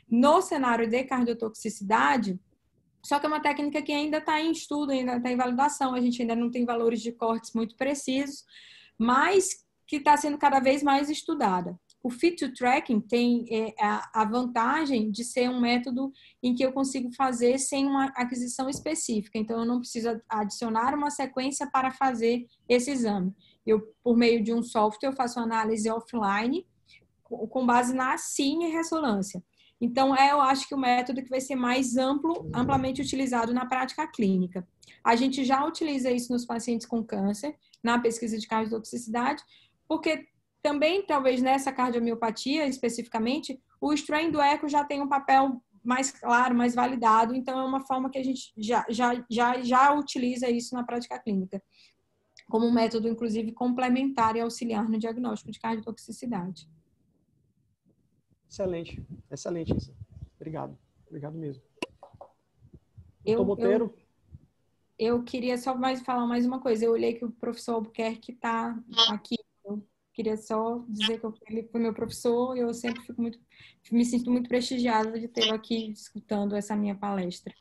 No cenário de cardiotoxicidade, só que é uma técnica que ainda está em estudo, ainda está em validação, a gente ainda não tem valores de cortes muito precisos, mas que está sendo cada vez mais estudada. O fit to tracking tem a vantagem de ser um método em que eu consigo fazer sem uma aquisição específica. Então, eu não preciso adicionar uma sequência para fazer esse exame. Por meio de um software, eu faço análise offline com base na SIM e ressonância. Então, eu acho que o método que vai ser mais amplamente utilizado na prática clínica. A gente já utiliza isso nos pacientes com câncer, na pesquisa de cardiotoxicidade, porque também, talvez nessa cardiomiopatia especificamente, o strain do eco já tem um papel mais claro, mais validado, então é uma forma que a gente já utiliza isso na prática clínica, como um método, inclusive, complementar e auxiliar no diagnóstico de cardiotoxicidade. Excelente, excelente, Isa. Obrigado, obrigado mesmo. Doutor Monteiro? Eu queria só falar mais uma coisa, eu olhei que o professor Albuquerque está aqui. Queria só dizer que ele foi meu professor e eu sempre me sinto muito prestigiada de tê-lo aqui escutando essa minha palestra.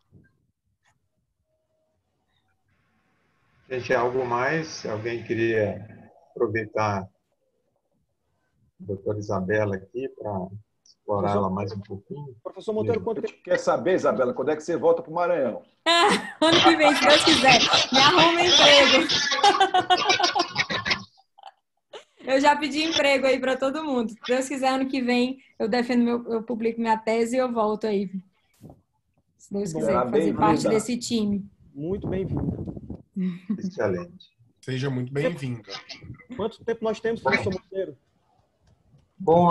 Gente, algo mais? Alguém queria aproveitar a doutora Isabela aqui para explorar ela mais um pouquinho? Professor Monteiro, quanto tempo... Quer saber, Isabela, quando é que você volta para o Maranhão? Ano que vem, se Deus quiser. Me arruma emprego. Eu já pedi emprego aí para todo mundo. Se Deus quiser, ano que vem eu publico minha tese e eu volto aí. Se Deus quiser, fazer parte desse time. Muito bem-vinda. Excelente. Seja muito bem-vinda. Quanto tempo nós temos, professor Monteiro? Bom,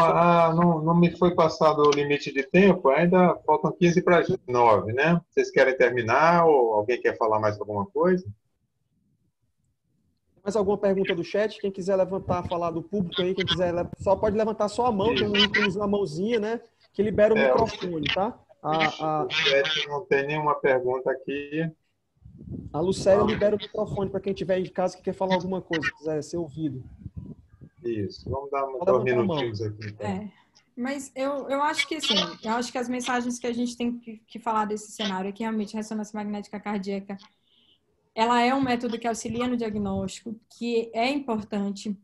não me foi passado o limite de tempo, ainda faltam 15 para 9, né? Vocês querem terminar ou alguém quer falar mais alguma coisa? Mais alguma pergunta do chat? Quem quiser levantar, falar do público aí, quem quiser, só pode levantar só a mão, tem um ícone na mãozinha, né? Que libera o microfone, tá? O chat não tem nenhuma pergunta aqui. A Lucélia libera o microfone para quem estiver em casa que quer falar alguma coisa, quiser ser ouvido. Isso, vamos dar uns minutinhos aqui. Então. Mas eu acho que, assim, eu acho que as mensagens que a gente tem que falar desse cenário é que realmente a ressonância magnética cardíaca, ela é um método que auxilia no diagnóstico, que é importante,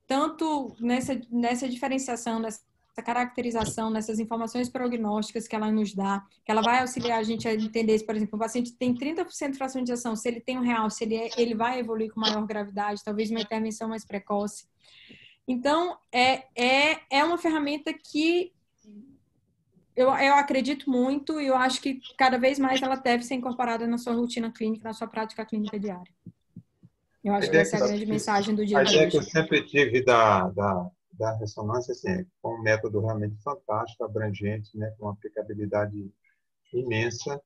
tanto nessa diferenciação, nessa caracterização, nessas informações prognósticas que ela nos dá, que ela vai auxiliar a gente a entender, por exemplo, o paciente tem 30% de fração de ejeção, se ele tem um real, se ele vai evoluir com maior gravidade, talvez uma intervenção mais precoce. Então, é uma ferramenta que eu acredito muito e eu acho que cada vez mais ela deve ser incorporada na sua rotina clínica, na sua prática clínica diária. Eu acho que essa é a grande mensagem do dia A de ideia que eu hoje. sempre tive da ressonância, assim, é um método realmente fantástico, abrangente, né, com uma aplicabilidade imensa,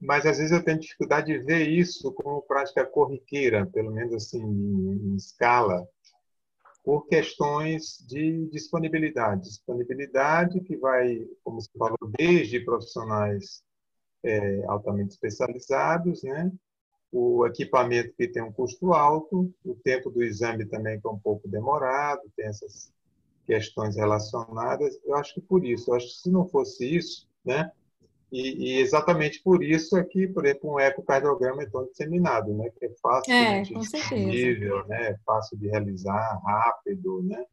mas às vezes eu tenho dificuldade de ver isso como prática corriqueira, pelo menos assim, em escala, por questões de disponibilidade. Disponibilidade que vai, como você falou, desde profissionais altamente especializados, né? O equipamento que tem um custo alto, o tempo do exame também que é um pouco demorado, tem essas questões relacionadas. Eu acho que por isso, eu acho que se não fosse isso, né? E exatamente por isso é que, por exemplo, um ecocardiograma é tão disseminado, né? Que é facilmente Com certeza. disponível, né? Fácil de realizar, rápido, né?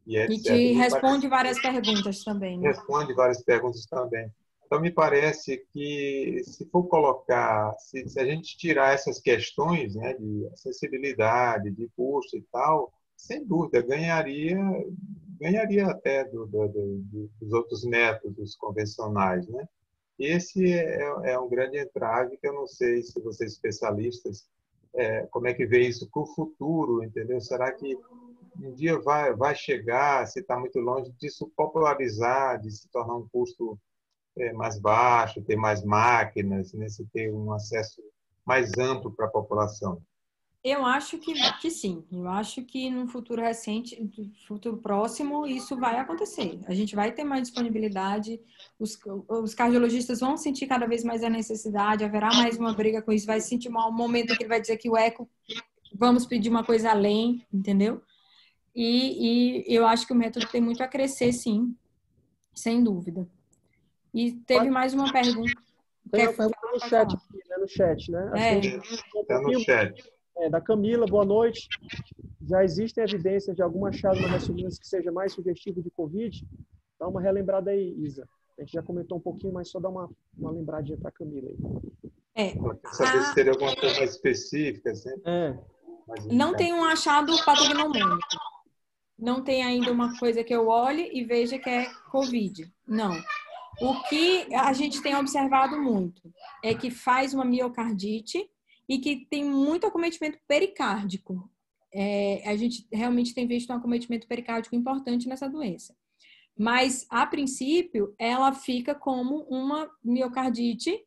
E E etc. que Me parece responde várias perguntas também, né? responde várias perguntas também. Então, me parece que, se for colocar, se a gente tirar essas questões, né, de acessibilidade, de custo e tal, sem dúvida, ganharia até dos outros métodos convencionais, né? Esse é um grande entrave que eu não sei se vocês especialistas, como é que vê isso para o futuro, entendeu? Será que um dia vai chegar, se está muito longe, disso popularizar, de se tornar um custo mais baixo, ter mais máquinas, né, se ter um acesso mais amplo para a população? Eu acho que sim. Eu acho que no futuro recente, no futuro próximo, isso vai acontecer. A gente vai ter mais disponibilidade, os cardiologistas vão sentir cada vez mais a necessidade, haverá mais uma briga com isso, vai sentir um momento em que ele vai dizer que o eco, vamos pedir uma coisa além, entendeu? E eu acho que o método tem muito a crescer, sim, sem dúvida. E teve mais uma pergunta. Tem uma Quer pergunta falar? no Pode chat falar. aqui, né? No chat, né? Acho que a gente falou um Está no pouquinho, chat. da Camila, boa noite. Já existem evidências de algum achado na ressonância que seja mais sugestivo de Covid? Dá uma relembrada aí, Isa. A gente já comentou um pouquinho, mas só dá uma lembradinha para a Camila aí. Ela quer saber se teria alguma coisa mais específica, assim, mais Não indicada. tem um achado patognomônico. Não tem ainda uma coisa que eu olhe e veja que é Covid. Não. O que a gente tem observado muito é que faz uma miocardite e que tem muito acometimento pericárdico. A gente realmente tem visto um acometimento pericárdico importante nessa doença. Mas, a princípio, ela fica como uma miocardite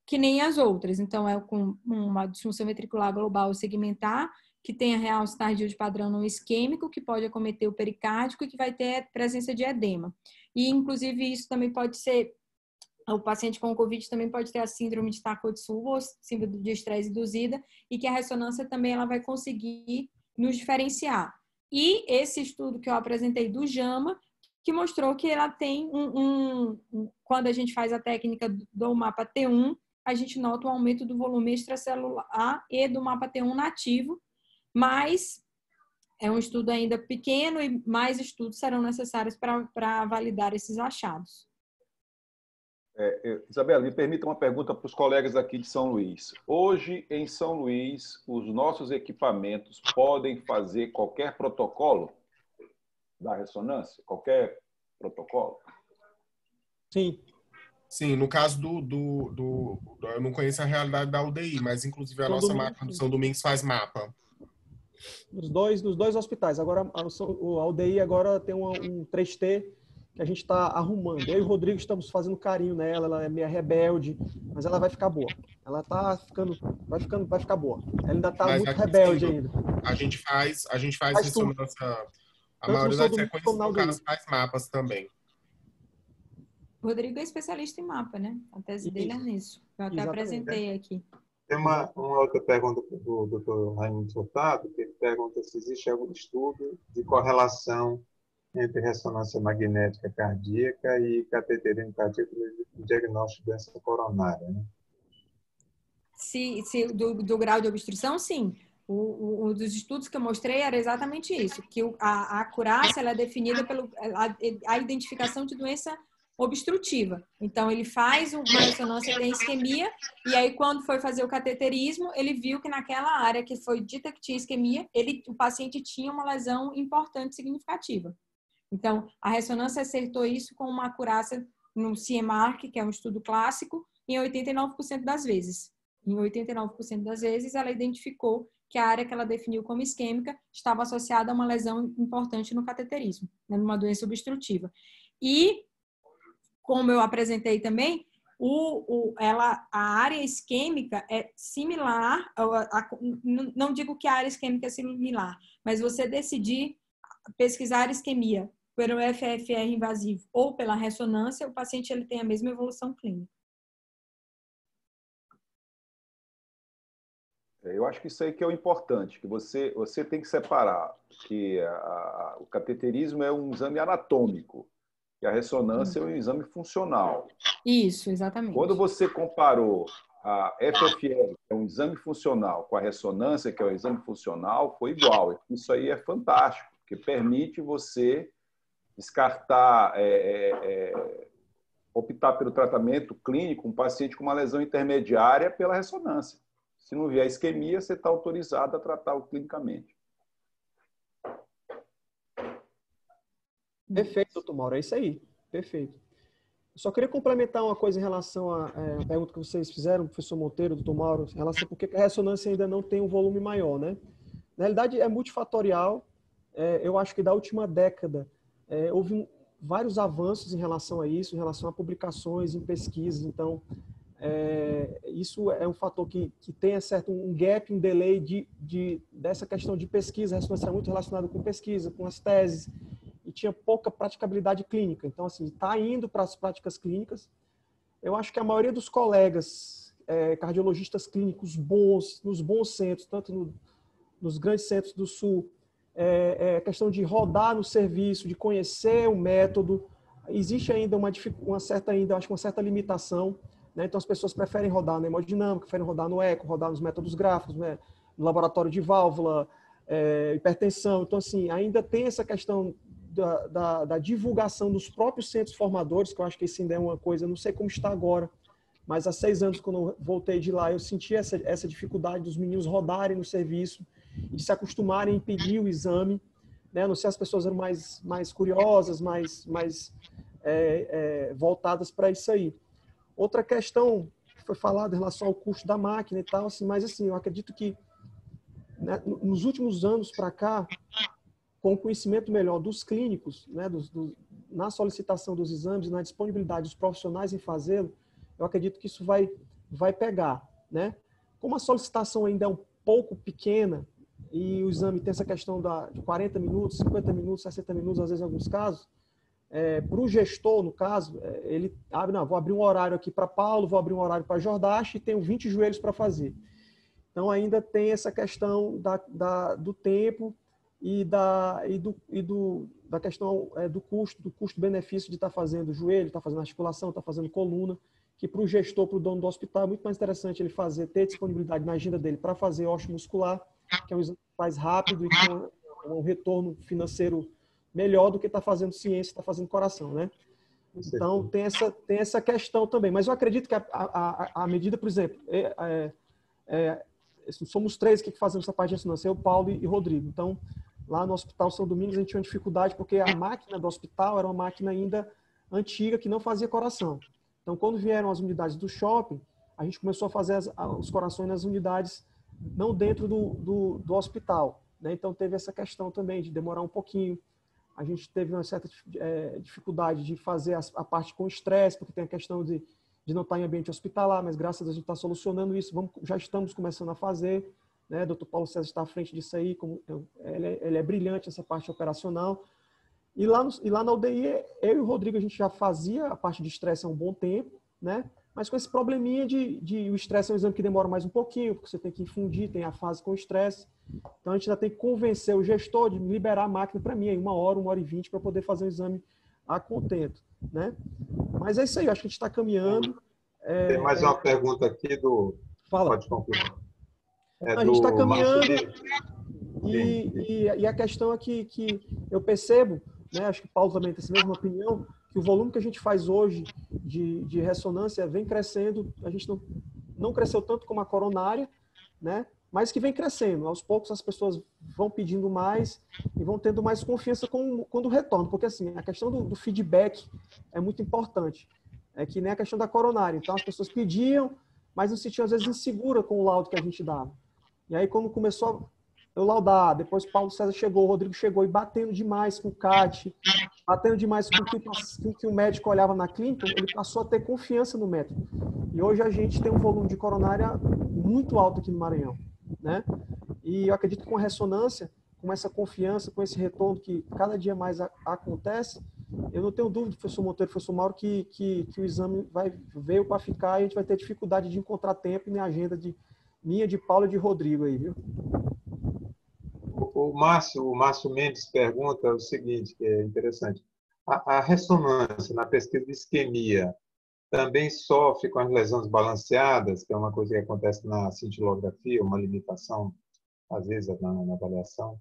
que nem as outras. Então, é com uma disfunção ventricular global segmentar, que tem a realce tardio de padrão não isquêmico, que pode acometer o pericárdico e que vai ter presença de edema. E, inclusive, isso também pode ser... O paciente com Covid também pode ter a síndrome de Takotsubo, ou síndrome de estresse induzida, e que a ressonância também ela vai conseguir nos diferenciar. E esse estudo que eu apresentei do JAMA, que mostrou que ela tem quando a gente faz a técnica do mapa T1, a gente nota o aumento do volume extracelular e do mapa T1 nativo, mas é um estudo ainda pequeno e mais estudos serão necessários para validar esses achados. Isabela, me permita uma pergunta para os colegas aqui de São Luís. Hoje, em São Luís, os nossos equipamentos podem fazer qualquer protocolo da ressonância? Qualquer protocolo? Sim. Sim, no caso eu não conheço a realidade da UDI, mas inclusive a nossa máquina do São Domingos faz mapa. Nos dois hospitais. Agora, a UDI agora tem um 3T que a gente está arrumando. Eu e o Rodrigo estamos fazendo carinho nela, ela é meio rebelde, mas ela vai ficar boa. Ela tá ficando, vai ficar boa. Ela ainda está muito rebelde ainda. A gente faz ressonância. A Tanto maioria no São das Domingos sequências como na UDI. trocadas faz mapas também. O Rodrigo é especialista em mapa, né? A tese dele é nisso. Eu até apresentei aqui. Tem uma outra pergunta do Dr. Raimundo Furtado, que ele pergunta se existe algum estudo de correlação entre ressonância magnética cardíaca e cateterismo cardíaco no diagnóstico de doença coronária, né? Do grau de obstrução, sim. Um dos estudos que eu mostrei era exatamente isso, que a acurácia ela é definida pela a identificação de doença obstrutiva. Então, ele faz uma ressonância, tem isquemia, e aí, quando foi fazer o cateterismo, ele viu que naquela área que foi dita que tinha isquemia, o paciente tinha uma lesão importante, significativa. Então, a ressonância acertou isso com uma acurácia no CIEMARC, que é um estudo clássico, em 89% das vezes. Em 89% das vezes, ela identificou que a área que ela definiu como isquêmica estava associada a uma lesão importante no cateterismo, né, numa doença obstrutiva. E, como eu apresentei também, a área isquêmica é similar, não digo que a área isquêmica é similar, mas você decidir pesquisar isquemia pelo FFR invasivo ou pela ressonância, o paciente ele tem a mesma evolução clínica. Eu acho que isso aí que é o importante, que você tem que separar que o cateterismo é um exame anatômico e a ressonância é um exame funcional. Isso, exatamente. Quando você comparou a FFR, que é um exame funcional, com a ressonância, que é um exame funcional, foi igual. Isso aí é fantástico, porque permite você descartar, optar pelo tratamento clínico, um paciente com uma lesão intermediária pela ressonância. Se não vier isquemia, você está autorizado a tratá-lo clinicamente. Perfeito, doutor Mauro. É isso aí. Perfeito. Eu só queria complementar uma coisa em relação à pergunta que vocês fizeram, professor Monteiro, doutor Mauro, em relação a por que a ressonância ainda não tem um volume maior, né? Na realidade, é multifatorial. Eu acho que da última década houve vários avanços em relação a isso, em relação a publicações, em pesquisas. Então, isso é um fator que tem um gap, um delay dessa questão de pesquisa. A ressonância é muito relacionada com pesquisa, com as teses, e tinha pouca praticabilidade clínica. Então, assim, está indo para as práticas clínicas. Eu acho que a maioria dos colegas cardiologistas clínicos bons, nos bons centros, tanto nos grandes centros do Sul, questão de rodar no serviço, de conhecer o método. Existe ainda uma certa limitação, né? Então, as pessoas preferem rodar na hemodinâmica, preferem rodar no eco, rodar nos métodos gráficos, né? No laboratório de válvula, hipertensão. Então, assim, ainda tem essa questão da divulgação dos próprios centros formadores, que eu acho que isso ainda é uma coisa, não sei como está agora, mas há 6 anos, quando eu voltei de lá, eu senti essa dificuldade dos meninos rodarem no serviço e de se acostumarem a impedir o exame, né? Não sei se as pessoas eram mais curiosas, mais voltadas para isso aí. Outra questão que foi falada em relação ao custo da máquina e tal, assim, mas assim, eu acredito que, né, nos últimos anos para cá, com o conhecimento melhor dos clínicos, né, na solicitação dos exames, na disponibilidade dos profissionais em fazê-lo, eu acredito que isso vai pegar, né? Como a solicitação ainda é um pouco pequena e o exame tem essa questão de 40 minutos, 50 minutos, 60 minutos, às vezes em alguns casos, para o gestor, no caso, ele abre, vou abrir um horário aqui para Paulo, vou abrir um horário para Jordache e tenho 20 joelhos para fazer. Então, ainda tem essa questão do tempo e da questão do custo-benefício de estar fazendo joelho, estar fazendo articulação, estar fazendo coluna, que para o gestor, para o dono do hospital, é muito mais interessante ele ter disponibilidade na agenda dele para fazer osteomuscular, que é um exame mais rápido e com um retorno financeiro melhor do que está fazendo ciência, está fazendo coração, né? Então, tem essa questão também. Mas eu acredito que a medida, por exemplo, somos 3 que fazemos essa parte de ressonância, eu, Paulo e Rodrigo. Então, lá no Hospital São Domingos, a gente tinha uma dificuldade porque a máquina do hospital era uma máquina ainda antiga que não fazia coração. Então, quando vieram as unidades do shopping, a gente começou a fazer os corações nas unidades não dentro do hospital, né? Então, teve essa questão também de demorar um pouquinho. A gente teve uma certa dificuldade de fazer a parte com estresse, porque tem a questão de não estar em ambiente hospitalar, mas graças a Deus a gente está solucionando isso, já estamos começando a fazer, né? Dr. Paulo César está à frente disso aí, ele é brilhante nessa parte operacional. E lá na UDI, eu e o Rodrigo, a gente já fazia a parte de estresse há um bom tempo, né? mas com esse probleminha de o estresse é um exame que demora mais um pouquinho, porque você tem que infundir, tem a fase com estresse. Então, a gente ainda tem que convencer o gestor de liberar a máquina para mim, aí 1 hora e 20, para poder fazer o exame a contento, né? Mas é isso aí, eu acho que a gente está caminhando. Tem mais uma pergunta aqui do... Fala. Pode concluir. É A gente está do caminhando Márcio e a questão é que eu percebo, né, acho que o Paulo também tem essa mesma opinião, que o volume que a gente faz hoje de ressonância vem crescendo, a gente não cresceu tanto como a coronária, né, mas que vem crescendo. Aos poucos as pessoas vão pedindo mais e vão tendo mais confiança quando retornam, porque assim, a questão do feedback é muito importante. É que nem a questão da coronária. Então as pessoas pediam, mas não se sentiam às vezes insegura com o laudo que a gente dava. E aí quando começou eu laudar, depois Paulo César chegou, o Rodrigo chegou e batendo demais com o CAT, batendo demais com o que o médico olhava na clínica, ele passou a ter confiança no método. E hoje a gente tem um volume de coronária muito alto aqui no Maranhão, né? E eu acredito que com a ressonância, com essa confiança, com esse retorno que cada dia mais acontece, eu não tenho dúvida, professor Monteiro, professor Mauro, que o exame veio para ficar e a gente vai ter dificuldade de encontrar tempo na agenda minha, de Paulo e de Rodrigo aí, viu? O Márcio Mendes pergunta o seguinte, que é interessante. A ressonância na pesquisa de isquemia também sofre com as lesões balanceadas, que é uma coisa que acontece na cintilografia, uma limitação, às vezes, na avaliação?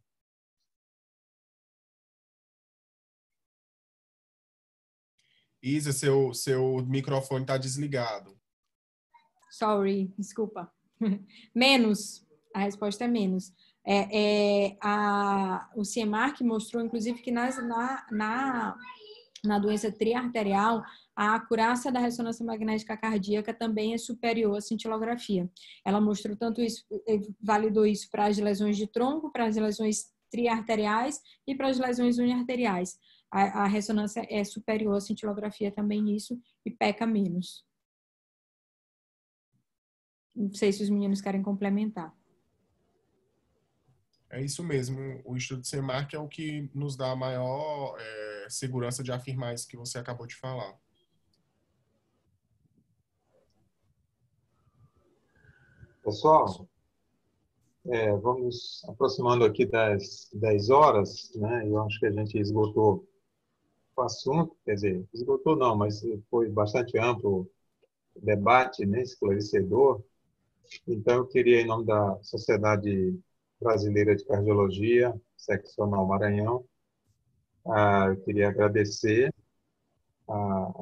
Isa, seu microfone está desligado. Sorry, desculpa. Menos. A resposta é menos. O CIEMARC mostrou, inclusive, que na doença triarterial, a acurácia da ressonância magnética cardíaca também é superior à cintilografia. Ela mostrou tanto isso, validou isso para as lesões de tronco, para as lesões triarteriais e para as lesões uniarteriais. A ressonância é superior à cintilografia também nisso e peca menos. Não sei se os meninos querem complementar. É isso mesmo. O estudo de CIEMARC é o que nos dá a maior segurança de afirmar isso que você acabou de falar. Pessoal, vamos aproximando aqui das 10 horas, né? Eu acho que a gente esgotou o assunto, quer dizer, esgotou não, mas foi bastante amplo o debate, né, esclarecedor. Então, eu queria, em nome da Sociedade Brasileira de Cardiologia, Seccional Maranhão, eu queria agradecer a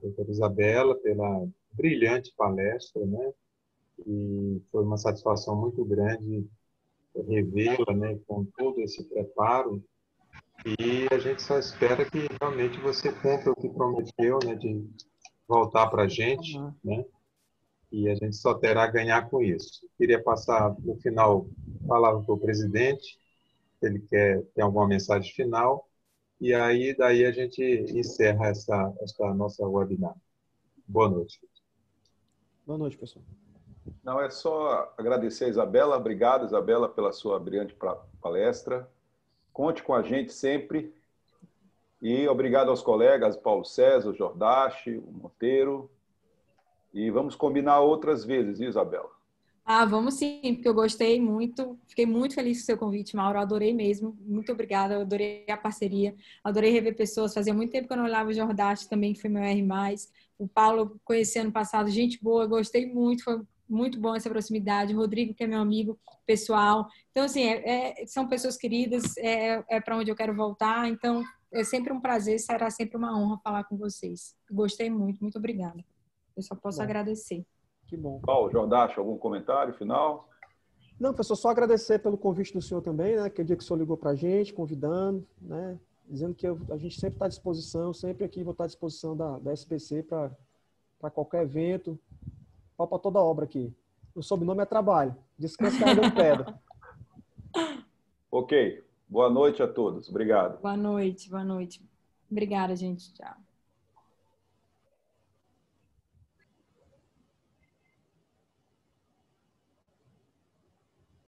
doutora Isabela pela brilhante palestra, né? E foi uma satisfação muito grande revê-la, né, com todo esse preparo. E a gente só espera que realmente você cumpra o que prometeu, né, de voltar para a gente, né? E a gente só terá a ganhar com isso. Queria passar, no final, a palavra para o presidente, se ele tem alguma mensagem final, e aí daí a gente encerra essa nossa webinar. Boa noite. Boa noite, pessoal. Não, é só agradecer a Isabela. Obrigado, Isabela, pela sua brilhante palestra. Conte com a gente sempre. E obrigado aos colegas Paulo César, Jordache, Monteiro. E vamos combinar outras vezes, Isabela. Vamos sim, porque eu gostei muito, fiquei muito feliz com o seu convite, Mauro, adorei mesmo, muito obrigada, eu adorei a parceria, adorei rever pessoas, fazia muito tempo que eu não olhava o Jordache também, que foi meu R+, o Paulo eu conheci ano passado, gente boa, gostei muito, foi muito bom essa proximidade, o Rodrigo, que é meu amigo pessoal, então assim, são pessoas queridas, para onde eu quero voltar, então é sempre um prazer, será sempre uma honra falar com vocês, gostei muito, muito obrigada, eu só posso agradecer. Que bom. Paulo, Jordache, algum comentário final? Não, professor, só agradecer pelo convite do senhor também, né? Aquele dia que o senhor ligou para a gente, convidando, né? Dizendo que a gente sempre está à disposição, sempre aqui vou estar à disposição da SBC para qualquer evento, para toda obra aqui. O sobrenome é trabalho. Descanso carregando pedra. Ok. Boa noite a todos. Obrigado. Boa noite, boa noite. Obrigada, gente. Tchau.